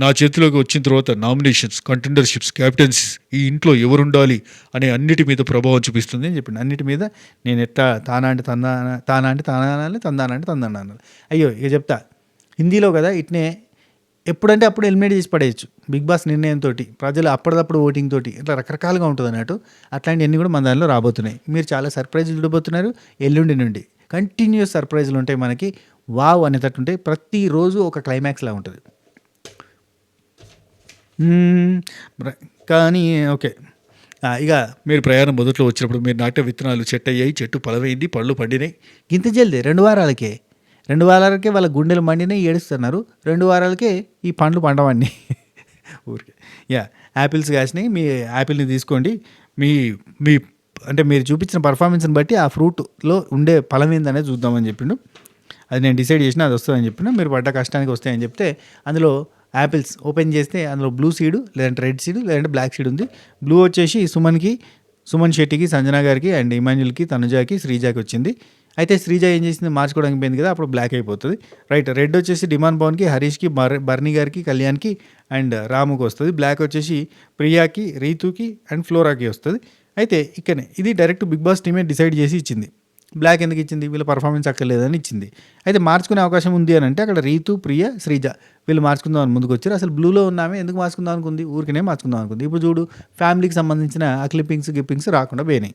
నా చేతిలోకి వచ్చిన తర్వాత నామినేషన్స్, కంటెండర్‌షిప్స్, క్యాప్టెన్సీస్ ఈ ఇంట్లో ఎవరుండాలి అనే అన్నిటి మీద ప్రభావం చూపిస్తుంది అని చెప్పిండు. అన్నిటి మీద నేను ఎట్లా తానా అంటే తానా అనాలి, తందాన అంటే తందాన అనాలి. అయ్యో! ఇక చెప్తా. హిందీలో కదా ఇట్నే ఎప్పుడంటే అప్పుడు ఎలిమినేట్ చేసి పడేయచ్చు. బిగ్ బాస్ నిర్ణయంతోటి, ప్రజలు అప్పటిదప్పుడు ఓటింగ్ తోటి ఇట్లా రకరకాలుగా ఉంటుంది అన్నట్టు. అట్లాంటివన్నీ కూడా మన దానిలో రాబోతున్నాయి. మీరు చాలా సర్ప్రైజ్లు చూడబోతున్నారు ఎల్లుండి నుండి. కంటిన్యూస్ సర్ప్రైజ్లు ఉంటాయి మనకి. వావ్ అనేటట్టు ఉంటాయి. ప్రతిరోజు ఒక క్లైమాక్స్లా ఉంటుంది. కానీ ఓకే ఇక మీరు ప్రయాణం మొదట్లో వచ్చినప్పుడు మీరు నాట్య విత్తనాలు చెట్టు అయ్యాయి, చెట్టు ఫలమైంది, పళ్ళు పండినాయి. గింత జల్ది 2 వారాలకే 2 వారాలకే వాళ్ళ గుండెలు మండినాయి, ఏడుస్తున్నారు. 2 వారాలకే ఈ పండ్లు పండవన్నీ ఊరికే యాపిల్స్ కాసినాయి. మీ యాపిల్ని తీసుకోండి. మీ మీ అంటే మీరు చూపించిన పర్ఫార్మెన్స్ని బట్టి ఆ ఫ్రూట్లో ఉండే ఫలం ఏందనేది చూద్దామని చెప్పిండు. అది నేను డిసైడ్ చేసిన అది వస్తుందని చెప్పిన. మీరు పడ్డ కష్టానికి వస్తాయని చెప్తే అందులో యాపిల్స్ ఓపెన్ చేస్తే అందులో బ్లూ సీడు, లేదంటే రెడ్ సీడు, లేదంటే బ్లాక్ సీడ్ ఉంది. బ్లూ వచ్చేసి సుమన్ శెట్టికి, సంజన గారికి అండ్ ఇమాన్యుల్కి, తనుజాకి, శ్రీజాకి వచ్చింది. అయితే శ్రీజ ఏం చేసింది, మార్చుకోవడానికి పోయింది కదా, అప్పుడు బ్లాక్ అయిపోతుంది. రైట్. రెడ్ వచ్చేసి డిమాన్ పవన్కి, హరీష్కి, బర్నీ గారికి, కళ్యాణ్కి అండ్ రాముకి వస్తుంది. బ్లాక్ వచ్చేసి ప్రియాకి, రీతుకి అండ్ ఫ్లోరాకి వస్తుంది. అయితే ఇక్కడనే ఇది డైరెక్ట్ బిగ్ బాస్ టీమే డిసైడ్ చేసి ఇచ్చింది. బ్లాక్ ఎందుకు ఇచ్చింది, వీళ్ళ పర్ఫార్మెన్స్ అక్కర్లేదని ఇచ్చింది. అయితే మార్చుకునే అవకాశం ఉంది అని అంటే అక్కడ రీతు, ప్రియ, శ్రీజ వీళ్ళు మార్చుకుందాం అని ముందుకు వచ్చారు. అసలు బ్లూలో ఉన్నామే ఎందుకు మార్చుకుందాం అనుకుంది, ఊరికనే మార్చుకుందాం అనుకుంది. ఇప్పుడు చూడు ఫ్యామిలీకి సంబంధించిన ఆ గిప్పింగ్స్ రాకుండా పోయినాయి.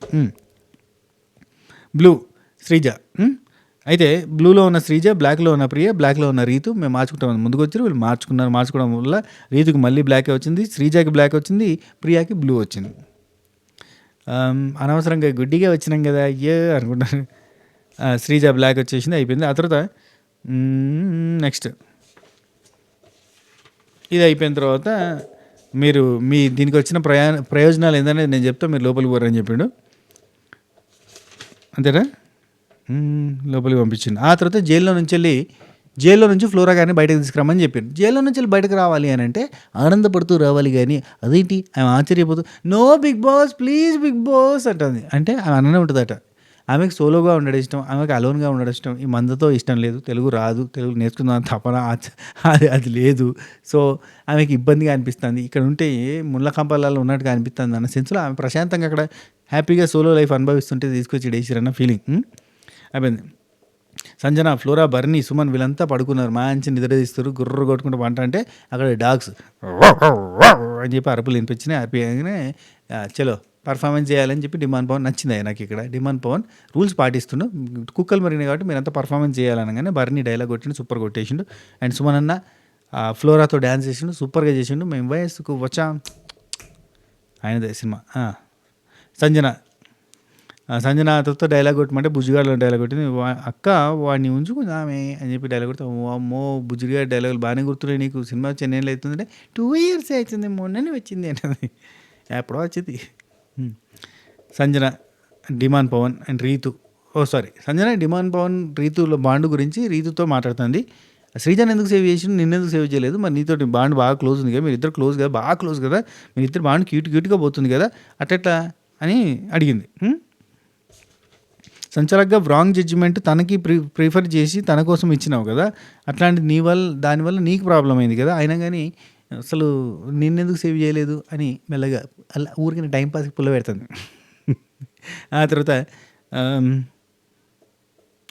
బ్లూ శ్రీజ. అయితే బ్లూలో ఉన్న శ్రీజ, బ్లాక్లో ఉన్న ప్రియ, బ్లాక్లో ఉన్న రీతు మేము మార్చుకుంటామని ముందుకు వచ్చారు. వీళ్ళు మార్చుకోవడం వల్ల రీతుకి మళ్ళీ బ్లాకే వచ్చింది, శ్రీజకి బ్లాక్ వచ్చింది, ప్రియాకి బ్లూ వచ్చింది. అనవసరంగా గుడ్డిగా వచ్చినాం కదా అయ్యో అనుకుంటాను. శ్రీజ బ్లాక్ వచ్చేసింది, అయిపోయింది. ఆ తర్వాత నెక్స్ట్ ఇది అయిపోయిన తర్వాత మీరు దీనికి వచ్చిన ప్రయోజనాలు ఏందనేది నేను చెప్తా, మీరు లోపలికి పోరని చెప్పిండు. అంతేనా? లోపలికి పంపించిండు. ఆ తర్వాత జైల్లో నుంచి ఫ్లోరా గారిని బయటకు తీసుకురామని చెప్పారు. జైల్లో నుంచి వెళ్ళి బయటకు రావాలి అని అంటే ఆనందపడుతూ రావాలి, కానీ అదేంటి ఆమె ఆశ్చర్యపోతూ నో బిగ్ బాస్ ప్లీజ్ బిగ్ బాస్ అంటుంది. అంటే ఆమె అననే ఉంటుందట. ఆమెకు సోలోగా ఉండడం ఇష్టం, ఆమెకు అలోన్గా ఉండడం ఇష్టం, ఈ మందతో ఇష్టం లేదు, తెలుగు రాదు, తెలుగు నేర్చుకుందాం తపన అది లేదు. సో ఆమెకి ఇబ్బందిగా అనిపిస్తుంది, ఇక్కడ ఉంటే ముళ్ళ కంపాలలో ఉన్నట్టుగా అనిపిస్తుంది అన్న సెన్స్లో ఆమె ప్రశాంతంగా అక్కడ హ్యాపీగా సోలో లైఫ్ అనుభవిస్తుంటే తీసుకొచ్చి డేసిరన్న ఫీలింగ్ అయిపోయింది. సంజన, ఫ్లోరా, బర్నీ, సుమన్ వీళ్ళంతా పడుకున్నారు, మంచి నిద్ర తీస్తారు, గుర్ర కొట్టుకుంటూ పంట అంటే అక్కడ డాగ్స్ అని చెప్పి అరుపులు వినిపించినాయి. అరిపిగానే చలో పర్ఫార్మెన్స్ చేయాలని చెప్పి డిమాండ్ పవన్ నచ్చింది. నాకు ఇక్కడ డిమాండ్ పవన్ రూల్స్ పాటిస్తుండు, కుక్కలు మరినాయి కాబట్టి మీరంతా పర్ఫార్మెన్స్ చేయాలనగానే బర్నీ డైలాగ్ కొట్టిండు, సూపర్ కొట్టేసిండు. అండ్ సుమన్ అన్న ఫ్లోరాతో డ్యాన్స్ చేసిండు, సూపర్గా చేసిండు. మేము వయస్సుకు వచ్చాం, ఆయనదే సినిమా. సంజనాతో డైలాగ్ కొట్టమంటే బుజ్జిగాడులో డైలాగ్ కొట్టింది. అక్క వాడిని ఉంచుకుందామే అని చెప్పి డైలాగ్ కొడితే అమ్మో బుజ్జిగాడు డైలాగులు బాగానే గుర్తున్నాయి నీకు, సినిమా చెన్నైలో అవుతుందంటే 2 years అవుతుంది, మొన్ననే వచ్చింది అంటది. ఎప్పుడో వచ్చింది. Sanjana, demon Pavan and Rithu, Sanjana, demon Pavan, రీతులో బాండ్ గురించి రీతుతో మాట్లాడుతుంది. శ్రీజన్ ఎందుకు సేవ్ చేసిండు, నిన్నెందుకు సేవ్ చేయలేదు, మరి నీతో బాండ్ బాగా క్లోజ్ ఉంది కదా, మీరు ఇద్దరు క్లోజ్ కదా, బాగా క్లోజ్ కదా, మీరు ఇద్దరు బాండ్ క్యూట్గా పోతుంది కదా, అట్లా అని అడిగింది. సంచలకంగా రాంగ్ జడ్జిమెంట్ తనకి ప్రిఫర్ చేసి తన కోసం ఇచ్చినావు కదా, అట్లాంటి దానివల్ల నీకు ప్రాబ్లం అయింది కదా, అయినా కానీ అసలు నిన్నెందుకు సేవ్ చేయలేదు అని మెల్లగా అలా ఊరికి టైంపాస్కి పుల్ల పెడుతుంది. ఆ తర్వాత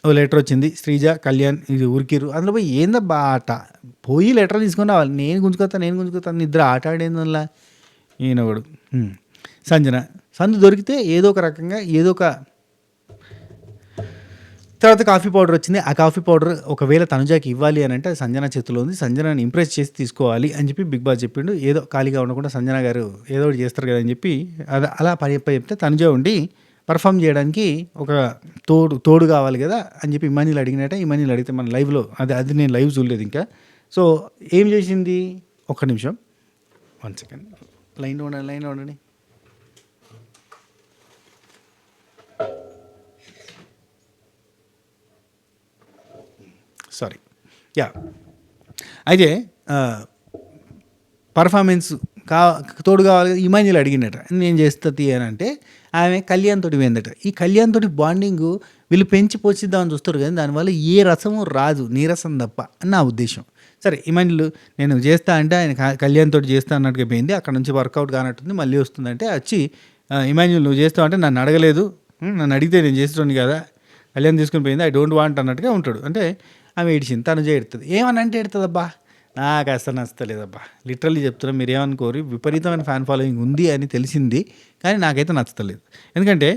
ఓ లెటర్ వచ్చింది, శ్రీజ, కళ్యాణ్ ఇది ఊరికిరు, అందులో పోయి ఏందబ్బా ఆట, పోయి లెటర్ తీసుకొని రావాలి, నేను గుంజుకొస్తాను నిద్ర ఆట ఆడేందువల్ల ఈయన ఒకడు. సందు దొరికితే ఏదో ఒక రకంగా తర్వాత కాఫీ పౌడర్ వచ్చింది. ఆ కాఫీ పౌడర్ ఒకవేళ తనుజాకి ఇవ్వాలి అని అంటే సంజన చేతిలో ఉంది, సంజనాని ఇంప్రెస్ చేసి తీసుకోవాలి అని చెప్పి బిగ్ బాస్ చెప్పిండు. ఏదో ఖాళీగా ఉండకుండా సంజన గారు ఏదో ఒకటి చేస్తారు కదా అని చెప్పి అలా చెప్తే తనుజా ఉండి పర్ఫామ్ చేయడానికి ఒక తోడు కావాలి కదా అని చెప్పి ఇమాన్యుల్ అడిగినట్ట. ఇమాన్యుల్ అడిగితే మన లైవ్లో అది నేను లైవ్ చూడలేదు ఇంకా. సో ఏం చేసింది, ఒక్క నిమిషం 1 second లైన్లో ఉండండి. సారీ అయితే పర్ఫార్మెన్స్ కా తోడు కావాలి కదా, ఇమాన్యుల్ అడిగినట నేను చేస్తుంది అని అంటే ఆమె కళ్యాణ్ తోటి పోయిందట. ఈ కళ్యాణ్ తోటి బాండింగ్ వీళ్ళు పెంచి పోషిద్దామని చూస్తారు కానీ దానివల్ల ఏ రసము రాదు, నీరసం తప్ప అని నా ఉద్దేశం. సరే ఇమాన్యుల్ నేను చేస్తా అంటే ఆయన కళ్యాణ్ తోటి చేస్తా అన్నట్టుగా పోయింది, అక్కడ నుంచి వర్కౌట్ కానట్టుంది, మళ్ళీ వస్తుందంటే వచ్చి ఇమాన్యుల్ నువ్వు చేస్తావు అంటే నన్ను అడగలేదు, నన్ను అడిగితే నేను చేస్తున్నాను కదా, కళ్యాణ్ తీసుకుని పోయింది, ఐ డోంట్ వాంట్ అన్నట్టుగా ఉంటాడు. అంటే ఆమె ఏడిచింది, తను చేడుతుంది. ఏమని అంటే ఏడుతుందబ్బా, నాకు అసలు నచ్చలేదబ్బా, లిటరల్లీ చెప్తున్నా, మీరు ఏమనుకోరు, విపరీతమైన ఫ్యాన్ ఫాలోయింగ్ ఉంది అని తెలిసింది కానీ నాకైతే నచ్చలేదు. ఎందుకంటే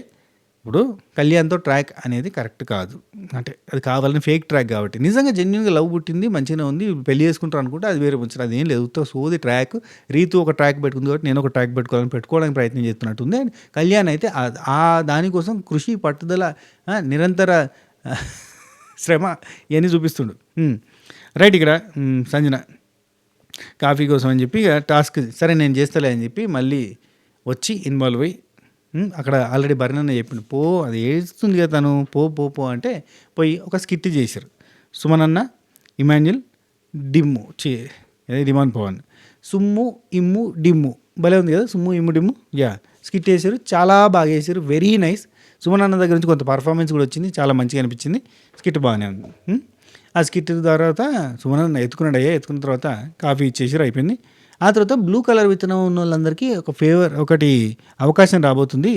ఇప్పుడు కళ్యాణ్తో ట్రాక్ అనేది కరెక్ట్ కాదు, అంటే అది కావాలని ఫేక్ ట్రాక్ కాబట్టి. నిజంగా జెన్యున్గా లవ్ పుట్టింది, మంచిగా ఉంది, పెళ్లి చేసుకుంటారు అనుకుంటే అది వేరే ముచ్చట, అదేం లేదు, ఉత్త సోది ట్రాక్. రీతు ఒక ట్రాక్ పెట్టుకుంది కాబట్టి నేను ఒక ట్రాక్ పెట్టుకోవడానికి ప్రయత్నం చేస్తున్నట్టుంది. అండ్ కళ్యాణ్ అయితే ఆ దానికోసం కృషి, పట్టుదల, నిరంతర శ్రమ ఇవన్నీ చూపిస్తుండు. రైట్, ఇక్కడ సంజన కాఫీ కోసం అని చెప్పి టాస్క్ సరే నేను చేస్తలే అని చెప్పి మళ్ళీ వచ్చి ఇన్వాల్వ్ అయ్యి అక్కడ ఆల్రెడీ బర్నన్న చెప్పిండు, పో అది ఏడుస్తుంది కదా తను, పో అంటే పోయి ఒక స్కిట్ చేశారు. సుమనన్న, ఇమాన్యుల్, డిమ్ము డిమాన్ పవన్, సుమ్ము ఇమ్ము డిమ్ము, భలే ఉంది కదా, సుమ్ము ఇమ్ము డిమ్ము, స్కిట్ వేసారు, చాలా బాగా వేసారు, వెరీ నైస్. సుమనన్న దగ్గర నుంచి కొంత పర్ఫార్మెన్స్ కూడా వచ్చింది, చాలా మంచిగా అనిపించింది, స్కిట్ బాగానే ఉంది. ఆ స్కిట్ తర్వాత సుమనన్న ఎత్తుకున్న తర్వాత కాఫీ ఇచ్చేసారు, అయిపోయింది. ఆ తర్వాత బ్లూ కలర్ విత్తనం ఉన్న వాళ్ళందరికీ ఒకటి అవకాశం రాబోతుంది.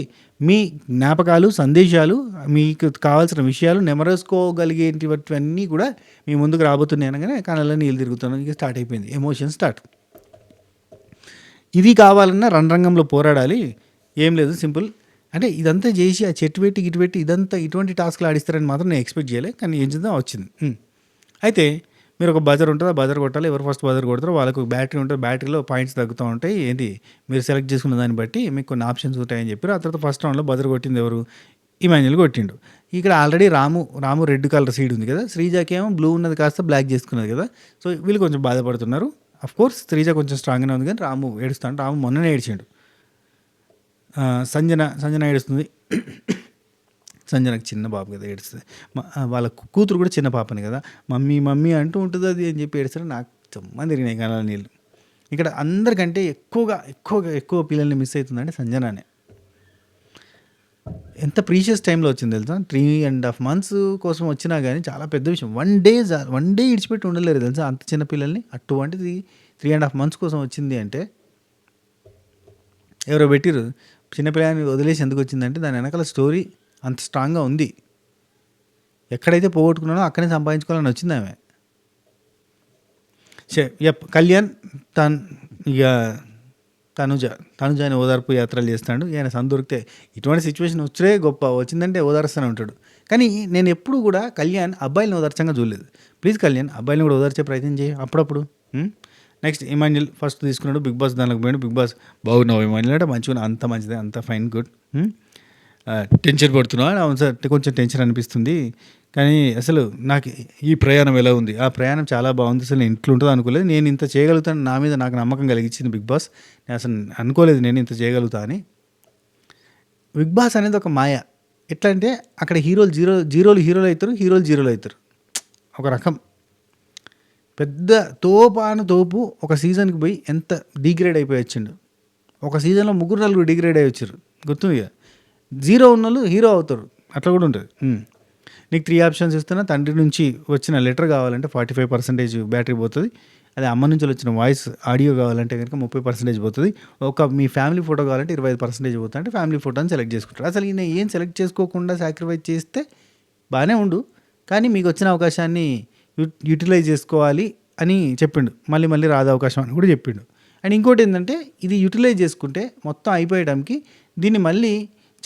మీ జ్ఞాపకాలు, సందేశాలు, మీకు కావాల్సిన విషయాలు నెమరేసుకోగలిగేటివన్నీ కూడా మీ ముందుకు రాబోతున్నాయి అనగానే కళ్ళలో నీళ్ళు తిరుగుతున్నాను, ఇక స్టార్ట్ అయిపోయింది, ఎమోషన్ స్టార్ట్. ఇది కావాలన్నా రణరంగంలో పోరాడాలి, ఏం లేదు, సింపుల్. అంటే ఇదంతా చేసి ఆ చెట్టు పెట్టి ఇటు పెట్టి ఇదంతా ఇటువంటి టాస్క్లు ఆడిస్తారని మాత్రం నేను ఎక్స్పెక్ట్ చేయలే, కానీ ఏం చేద్దాం వచ్చింది. అయితే మీరు ఒక బజర్ ఉంటుంది, ఆ బజర్ కొట్టాలి, ఎవరు ఫస్ట్ బజర్ కొడతారో వాళ్ళకు బ్యాటరీ ఉంటుంది, బ్యాటరీలో పాయింట్స్ తగ్గుతూ ఉంటాయి, ఏంటి మీరు సెలెక్ట్ చేసుకున్న దాన్ని బట్టి మీకు కొన్ని ఆప్షన్స్ ఉంటాయని చెప్పారు. ఆ తర్వాత ఫస్ట్ రౌండ్లో బజర్ కొట్టింది ఎవరు, ఇమాన్యుల్ కొట్టిండు. ఇక్కడ ఆల్రెడీ రాము రెడ్ కలర్ సీడ్ ఉంది కదా, శ్రీజాకి ఏమో బ్లూ ఉన్నది కాస్త బ్లాక్ చేసుకున్నది కదా, సో వీళ్ళు కొంచెం బాధపడుతున్నారు. అఫ్కోర్స్ శ్రీజ కొంచెం స్ట్రాంగ్గానే ఉంది కానీ రాము ఏడుస్తాడు, రాము మొన్ననే ఏడ్చాడు. సంజన ఏడుస్తుంది, సంజనకు చిన్న బాబు కదా ఏడుస్తుంది, వాళ్ళ కూతురు కూడా చిన్న పాపని కదా, మమ్మీ అంటూ ఉంటుంది అది అని చెప్పి ఏడుస్తారు. నాకు చమ్మని తిరిగినాయి కళ్ళ నీళ్ళు. ఇక్కడ అందరికంటే ఎక్కువ పిల్లల్ని మిస్ అవుతుందంటే సంజనానే. ఎంత ప్రీషియస్ టైంలో వచ్చింది తెలుసా, 3.5 months కోసం వచ్చినా కానీ చాలా పెద్ద విషయం. వన్ డే ఇడిచిపెట్టి ఉండలేరు తెలుసా అంత చిన్న పిల్లల్ని, అటువంటిది 3.5 months కోసం వచ్చింది అంటే ఎవరో పెట్టిరు. చిన్నపిల్లని వదిలేసి ఎందుకు వచ్చిందంటే దాని వెనకాల స్టోరీ అంత స్ట్రాంగ్గా ఉంది. ఎక్కడైతే పోగొట్టుకున్నానో అక్కడే సంపాదించుకోవాలని వచ్చింది ఆమె. కళ్యాణ్ ఇక తనుజాని ఓదార్పు యాత్రలు చేస్తాడు. ఈయన సందొరికితే ఇటువంటి సిచ్యువేషన్ వచ్చిందంటే ఓదార్స్తూనే ఉంటాడు. కానీ నేను ఎప్పుడు కూడా కళ్యాణ్ అబ్బాయిలను ఓదార్చంగా చూడలేదు. ప్లీజ్ కళ్యాణ్ అబ్బాయిలను కూడా ఓదార్చే ప్రయత్నం చేయి అప్పుడప్పుడు. నెక్స్ట్ ఇమాన్యుల్ ఫస్ట్ తీసుకున్నాడు, బిగ్ బాస్ దానికి పోయాడు. బిగ్ బాస్ బాగున్నావు ఇమాన్యుల్ అంటే మంచిగా, అంత మంచిదే, అంత ఫైన్ గుడ్. టెన్షన్ పడుతున్నా, అవును సార్ కొంచెం టెన్షన్ అనిపిస్తుంది, కానీ అసలు నాకు ఈ ప్రయాణం ఎలా ఉంది, ఆ ప్రయాణం చాలా బాగుంది, అసలు నేను ఇంట్లో ఉంటుందో అనుకోలేదు, నేను ఇంత చేయగలుగుతాను, నా మీద నాకు నమ్మకం కలిగించింది బిగ్ బాస్, నేను అసలు అనుకోలేదు నేను ఇంత చేయగలుగుతా అని. బిగ్ బాస్ అనేది ఒక మాయ. ఎట్లా అంటే అక్కడ హీరోలు అవుతారు, హీరోలు జీరోలు అవుతారు. ఒక రకం పెద్ద తోపు ఒక సీజన్కి పోయి ఎంత డిగ్రేడ్ అయిపోయి వచ్చిండు. ఒక సీజన్లో 3-4 డిగ్రేడ్ అయ్యి వచ్చారు, గుర్తుంది ఇక. జీరో ఉన్నోళ్ళు హీరో అవుతారు, అట్లా కూడా ఉంటుంది. నీకు 3 ఆప్షన్స్ ఇస్తున్నా, తండ్రి నుంచి వచ్చిన లెటర్ కావాలంటే 45% బ్యాటరీ పోతుంది, అదే అమ్మ నుంచి వచ్చిన వాయిస్ ఆడియో కావాలంటే కనుక 30% పోతుంది, మీ ఫ్యామిలీ ఫోటో కావాలంటే 25% పోతుంది. అంటే ఫ్యామిలీ ఫోటోని సెలెక్ట్ చేసుకుంటారు. అసలు ఈయన ఏం సెలెక్ట్ చేసుకోకుండా సాక్రిఫైస్ చేస్తే బాగానే ఉండు, కానీ మీకు వచ్చిన అవకాశాన్ని యూటిలైజ్ చేసుకోవాలి అని చెప్పిండు. మళ్ళీ రాదు అవకాశం అని కూడా చెప్పిండు. అండ్ ఇంకోటి ఏంటంటే ఇది యూటిలైజ్ చేసుకుంటే మొత్తం అయిపోయడానికి దీన్ని మళ్ళీ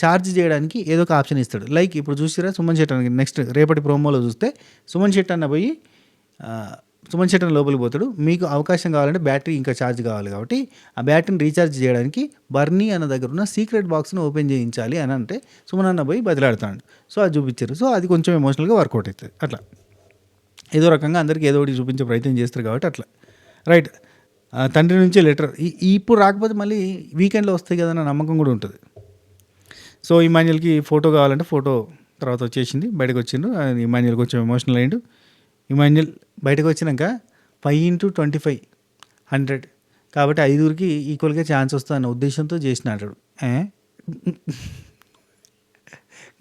ఛార్జ్ చేయడానికి ఏదో ఒక ఆప్షన్ ఇస్తాడు. లైక్ ఇప్పుడు చూసిరా సుమన్ శెట్టి అన్న, నెక్స్ట్ రేపటి ప్రోమోలో చూస్తే సుమన్ శెట్టి అన్న పోయి సుమన్ శెట్టి అన్న లోపలికి పోతాడు. మీకు అవకాశం కావాలంటే బ్యాటరీ ఇంకా ఛార్జ్ కావాలి కాబట్టి ఆ బ్యాటరీని రీఛార్జ్ చేయడానికి బర్నీ అన్న దగ్గర ఉన్న సీక్రెట్ బాక్స్ను ఓపెన్ చేయించాలి అని అంటే సుమన్ అన్న పోయి బదిలాడుతాడు. సో అది చూపించారు. సో అది కొంచెం ఎమోషనల్గా వర్కౌట్ అవుతుంది. అట్లా ఏదో రకంగా అందరికీ ఏదో ఒకటి చూపించే ప్రయత్నం చేస్తారు కాబట్టి అట్లా రైట్. తండ్రి నుంచే లెటర్ ఇప్పుడు రాకపోతే మళ్ళీ వీకెండ్లో వస్తాయి కదా అన్న నమ్మకం కూడా ఉంటుంది. సో ఇమాన్యుల్కి ఫోటో కావాలంటే ఫోటో తర్వాత వచ్చేసింది, బయటకు వచ్చిండు. ఇమాన్యుల్ కొంచెం ఎమోషనల్ అయ్యిండు. ఇమాన్యుల్ బయటకు వచ్చినాక 5 × 25 100 కాబట్టి 5కి ఈక్వల్గా ఛాన్స్ వస్తుంది అన్న ఉద్దేశంతో చేసిన అంటాడు.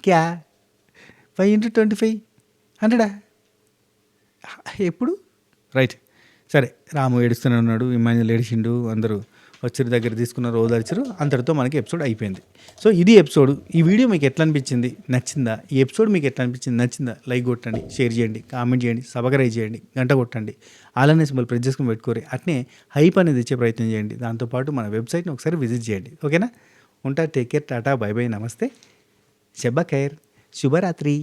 క్యా 5 × 25 100 ఎప్పుడు రైట్. సరే, రాము ఏడుస్తూనే ఉన్నాడు, ఇమాన్యుల్ ఏడిచిండు, అందరూ వచ్చి దగ్గర తీసుకున్నారు, ఓదార్చారు. అంతటితో మనకి ఎపిసోడ్ అయిపోయింది. సో ఇది ఎపిసోడ్. ఈ వీడియో మీకు ఎట్లా అనిపించింది, నచ్చిందా? ఈ ఎపిసోడ్ మీకు ఎట్లా అనిపించింది, నచ్చిందా? లైక్ కొట్టండి, షేర్ చేయండి, కామెంట్ చేయండి, సబ్స్క్రైబ్ చేయండి, గంట కొట్టండి, అలానే సింబల్ ప్రెస్ చేసుకుని పెట్టుకోరు. అట్నే హైప్ అనేది ఇచ్చే ప్రయత్నం చేయండి. దాంతోపాటు మన వెబ్సైట్ని ఒకసారి విజిట్ చేయండి. ఓకేనా? ఉంటా. Take care. Tata, by by, నమస్తే, శబ్బా ఖైర్, శుభరాత్రి.